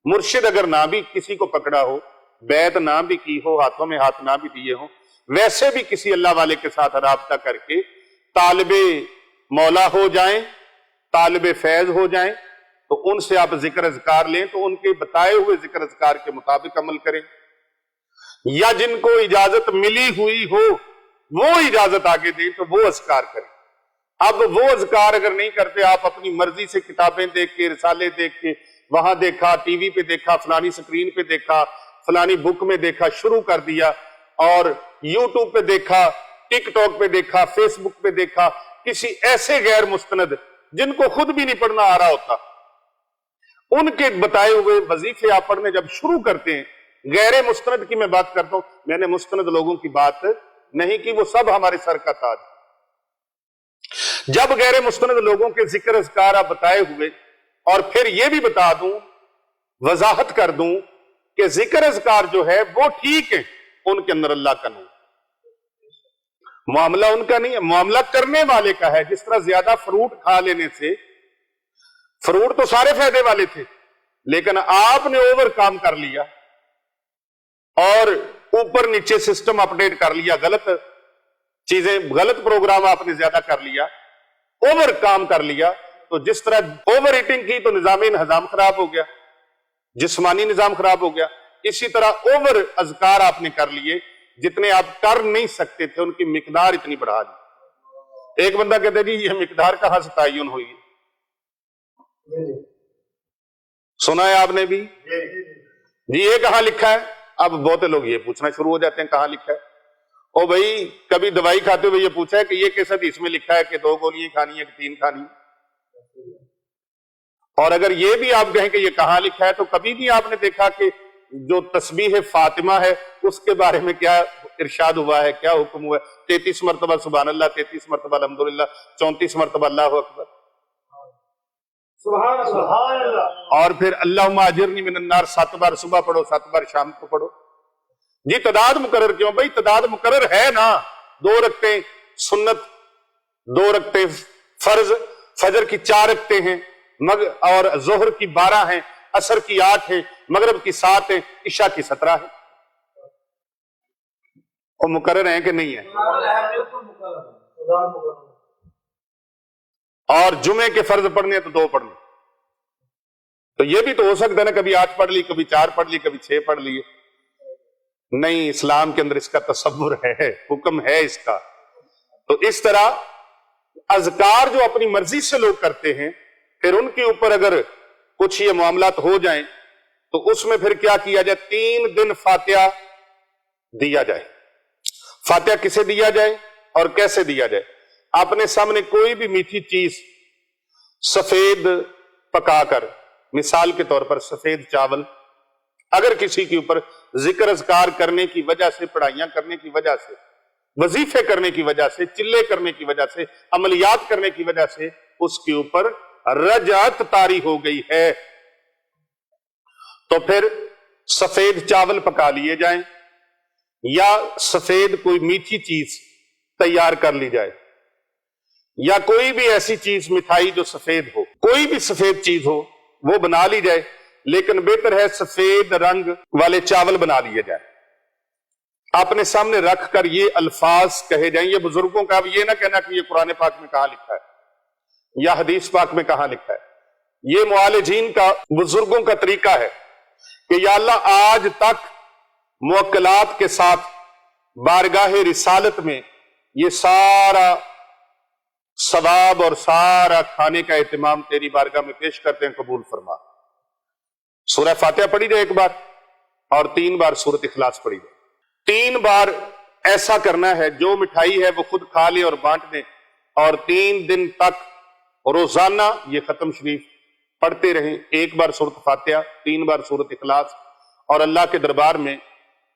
مرشد اگر نہ بھی کسی کو پکڑا ہو، بیعت نہ بھی کی ہو، ہاتھوں میں ہاتھ نہ بھی دیے ہوں، ویسے بھی کسی اللہ والے کے ساتھ رابطہ کر کے طالب مولا ہو جائیں، طالب فیض ہو جائیں، تو ان سے آپ ذکر اذکار لیں تو ان کے بتائے ہوئے ذکر اذکار کے مطابق عمل کریں، یا جن کو اجازت ملی ہوئی ہو وہ اجازت آگے دیں تو وہ اذکار کریں۔ اب وہ اذکار اگر نہیں کرتے، آپ اپنی مرضی سے کتابیں دیکھ کے، رسالے دیکھ کے، وہاں دیکھا، ٹی وی پہ دیکھا، فلانی سکرین پہ دیکھا، فلانی بک میں دیکھا، شروع کر دیا، اور یوٹیوب پہ دیکھا، ٹک ٹاک پہ دیکھا، فیس بک پہ دیکھا، کسی ایسے غیر مستند جن کو خود بھی نہیں پڑھنا آ رہا ہوتا، ان کے بتائے ہوئے وظیفے آپ پڑھنے جب شروع کرتے ہیں، غیر مستند کی میں بات کرتا ہوں، میں نے مستند لوگوں کی بات نہیں کی، وہ سب ہمارے سر کا تاج۔ جب غیر مستند لوگوں کے ذکر اذکار آپ بتائے ہوئے، اور پھر یہ بھی بتا دوں، وضاحت کر دوں کہ ذکر اذکار جو ہے وہ ٹھیک ہے، ان کے اندر اللہ کا نہیں، معاملہ ان کا نہیں ہے، معاملہ کرنے والے کا ہے۔ جس طرح زیادہ فروٹ کھا لینے سے، فروٹ تو سارے فائدے والے تھے لیکن آپ نے اوور کام کر لیا اور اوپر نیچے سسٹم اپڈیٹ کر لیا، غلط چیزیں، غلط پروگرام آپ نے زیادہ کر لیا، اوور کام کر لیا، تو جس طرح اوور ایٹنگ کی تو نظام انہضام خراب ہو گیا، جسمانی نظام خراب ہو گیا، اسی طرح اوور اذکار آپ نے کر لیے، جتنے آپ کر نہیں سکتے تھے ان کی مقدار اتنی بڑھا دی۔ ایک بندہ کہتے جی یہ مقدار کہاں سے تعین ہوئی؟ سنا ہے آپ نے بھی جی، یہ کہاں لکھا ہے؟ اب بہت لوگ یہ پوچھنا شروع ہو جاتے ہیں کہاں لکھا ہے؟ او بھائی کبھی دوائی کھاتے ہوئے یہ پوچھا ہے کہ یہ کیسا حدیث میں لکھا ہے کہ 2 گولیاں کھانی ہے کہ 3 کھانی ہے؟ اور اگر یہ بھی آپ کہیں کہ یہ کہاں لکھا ہے، تو کبھی بھی آپ نے دیکھا کہ جو تسبیح فاطمہ ہے اس کے بارے میں کیا ارشاد ہوا ہے، کیا حکم ہوا ہے؟ 33 مرتبہ سبحان اللہ، 33 مرتبہ الحمدللہ، 34 مرتبہ اللہ اکبر، سبحان اللہ، اور پھر اللہم اجرنی من النار 7 بار صبح پڑھو، 7 بار شام کو پڑھو۔ جی تعداد مقرر کیوں؟ بھائی تعداد مقرر ہے نا، 2 رکعتیں سنت، 2 رکعتیں فرض، فجر کی 4 رکعتیں ہیں، اور ظہر کی 12 ہیں، عصر کی 8 ہیں، مغرب کی 7 ہیں، عشاء کی 17 ہیں۔ وہ مقرر ہیں کہ نہیں ہیں؟ اور جمعے کے فرض پڑھنے تو 2 پڑھنے. تو یہ بھی تو ہو سکتا ہے نا کبھی 8 پڑھ لی، کبھی 4 پڑھ لی، کبھی 6 پڑھ لیے. نہیں، اسلام کے اندر اس کا تصور ہے، حکم ہے اس کا. تو اس طرح اذکار جو اپنی مرضی سے لوگ کرتے ہیں، پھر ان کے اوپر اگر کچھ یہ معاملات ہو جائیں تو اس میں پھر کیا کیا جائے؟ 3 دن فاتحہ دیا جائے. فاتحہ کسے دیا جائے اور کیسے دیا جائے؟ اپنے سامنے کوئی بھی میٹھی چیز سفید پکا کر، مثال کے طور پر سفید چاول، اگر کسی کے اوپر ذکر اذکار کرنے کی وجہ سے، پڑھائیاں کرنے کی وجہ سے، وظیفے کرنے کی وجہ سے، چلے کرنے کی وجہ سے، عملیات کرنے کی وجہ سے اس کے اوپر رجعت طاری ہو گئی ہے، تو پھر سفید چاول پکا لیے جائیں یا سفید کوئی میٹھی چیز تیار کر لی جائے، یا کوئی بھی ایسی چیز، مٹھائی جو سفید ہو، کوئی بھی سفید چیز ہو وہ بنا لی جائے. لیکن بہتر ہے سفید رنگ والے چاول بنا لیے جائے. اپنے سامنے رکھ کر یہ الفاظ کہے جائیں. یہ بزرگوں کا، اب یہ نہ کہنا کہ یہ قرآن پاک میں کہاں لکھا ہے یا حدیث پاک میں کہاں لکھا ہے. یہ معالجین کا، بزرگوں کا طریقہ ہے کہ یا اللہ آج تک موکلات کے ساتھ بارگاہ رسالت میں یہ سارا ثواب اور سارا کھانے کا اہتمام تیری بارگاہ میں پیش کرتے ہیں، قبول فرما. سورہ فاتحہ پڑھی جائے ایک بار اور 3 بار سورۃ اخلاص پڑھی جائے. 3 بار ایسا کرنا ہے جو مٹھائی ہے وہ خود کھا لے اور بانٹ دے، اور 3 دن تک روزانہ یہ ختم شریف پڑھتے رہیں. 1 بار سورۃ فاتحہ، 3 بار سورۃ اخلاص، اور اللہ کے دربار میں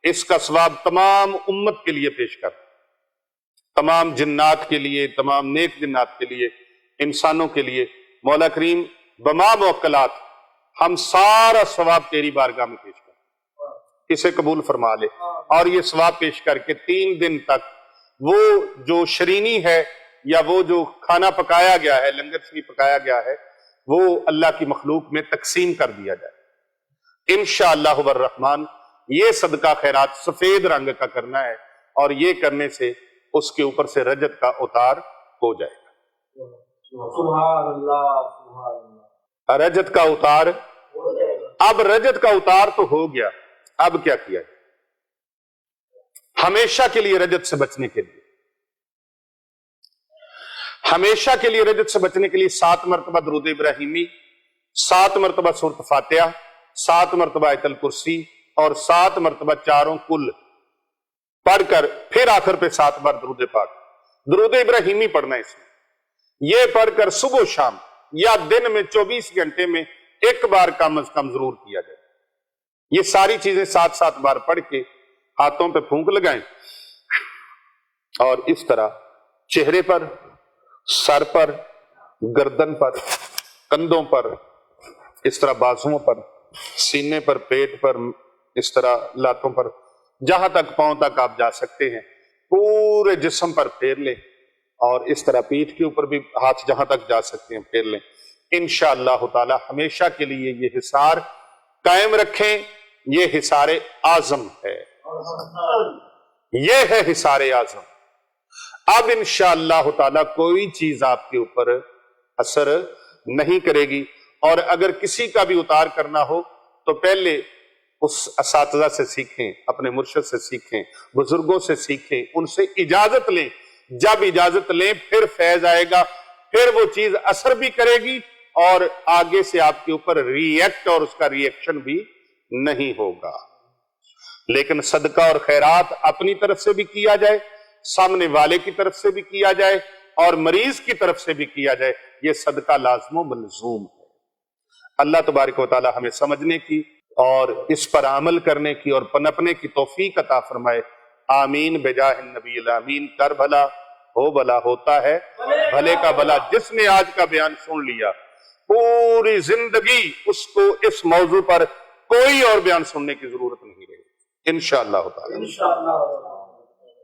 اس کا ثواب تمام امت کے لیے پیش کر، تمام جنات کے لیے، تمام نیک جنات کے لیے، انسانوں کے لیے. مولا کریم بما موکلات ہم سارا ثواب تیری بارگاہ میں پیش کر، اسے قبول فرما لے. اور یہ ثواب پیش کر کے 3 دن تک وہ جو شرینی ہے یا وہ جو کھانا پکایا گیا ہے، لنگر شریف پکایا گیا ہے، وہ اللہ کی مخلوق میں تقسیم کر دیا جائے. انشاءاللہ الرحمن یہ صدقہ خیرات سفید رنگ کا کرنا ہے، اور یہ کرنے سے اس کے اوپر سے رجت کا اتار ہو جائے گا. سبحان اللہ، سبحان اللہ. رجت کا اتار. اب رجت کا اتار تو ہو گیا، اب کیا کیا جائے؟ ہمیشہ کے لیے رجت سے بچنے کے لیے، ہمیشہ کے لیے رجت سے بچنے کے لیے 7 مرتبہ درود ابراہیمی، 7 مرتبہ سورۃ فاتحہ، 7 مرتبہ آیت الکرسی، اور 7 مرتبہ چاروں کل پڑھ کر پھر آخر پہ 7 بار درود پاک. درود ابراہیمی پڑھنا ہے اس میں. یہ پڑھ کر صبح و شام یا دن میں 24 گھنٹے میں 1 بار کم از کم ضرور کیا جائے. یہ ساری چیزیں 7 بار پڑھ کے ہاتھوں پہ پھونک لگائیں، اور اس طرح چہرے پر، سر پر، گردن پر، کندھوں پر، اس طرح بازوؤں پر، سینے پر، پیٹ پر، اس طرح لاتوں پر، جہاں تک پاؤں تک آپ جا سکتے ہیں پورے جسم پر پھیر لیں، اور اس طرح پیٹھ کے اوپر بھی ہاتھ جہاں تک جا سکتے ہیں پھیر لیں. انشاءاللہ تعالی ہمیشہ کے لیے یہ حصار قائم رکھیں. یہ حصار اعظم ہے، یہ ہے حصار اعظم. اب انشاءاللہ تعالی کوئی چیز آپ کے اوپر اثر نہیں کرے گی. اور اگر کسی کا بھی اتار کرنا ہو تو پہلے اس اساتذہ سے سیکھیں، اپنے مرشد سے سیکھیں، بزرگوں سے سیکھیں، ان سے اجازت لیں. جب اجازت لیں پھر فیض آئے گا، پھر وہ چیز اثر بھی کرے گی، اور آگے سے آپ کے اوپر ری ایکٹ اور اس کا ری ایکشن بھی نہیں ہوگا. لیکن صدقہ اور خیرات اپنی طرف سے بھی کیا جائے، سامنے والے کی طرف سے بھی کیا جائے، اور مریض کی طرف سے بھی کیا جائے، یہ صدقہ لازم و ملزوم ہے. اللہ تبارک و تعالی ہمیں سمجھنے کی اور اس پر عمل کرنے کی اور پنپنے کی توفیق عطا فرمائے. آمین بجاہ النبی الامین. کر بھلا ہو بھلا، ہوتا ہے بھلے کا بھلا. جس نے آج کا بیان سن لیا پوری زندگی اس کو اس موضوع پر کوئی اور بیان سننے کی ضرورت نہیں رہی انشاءاللہ تعالی.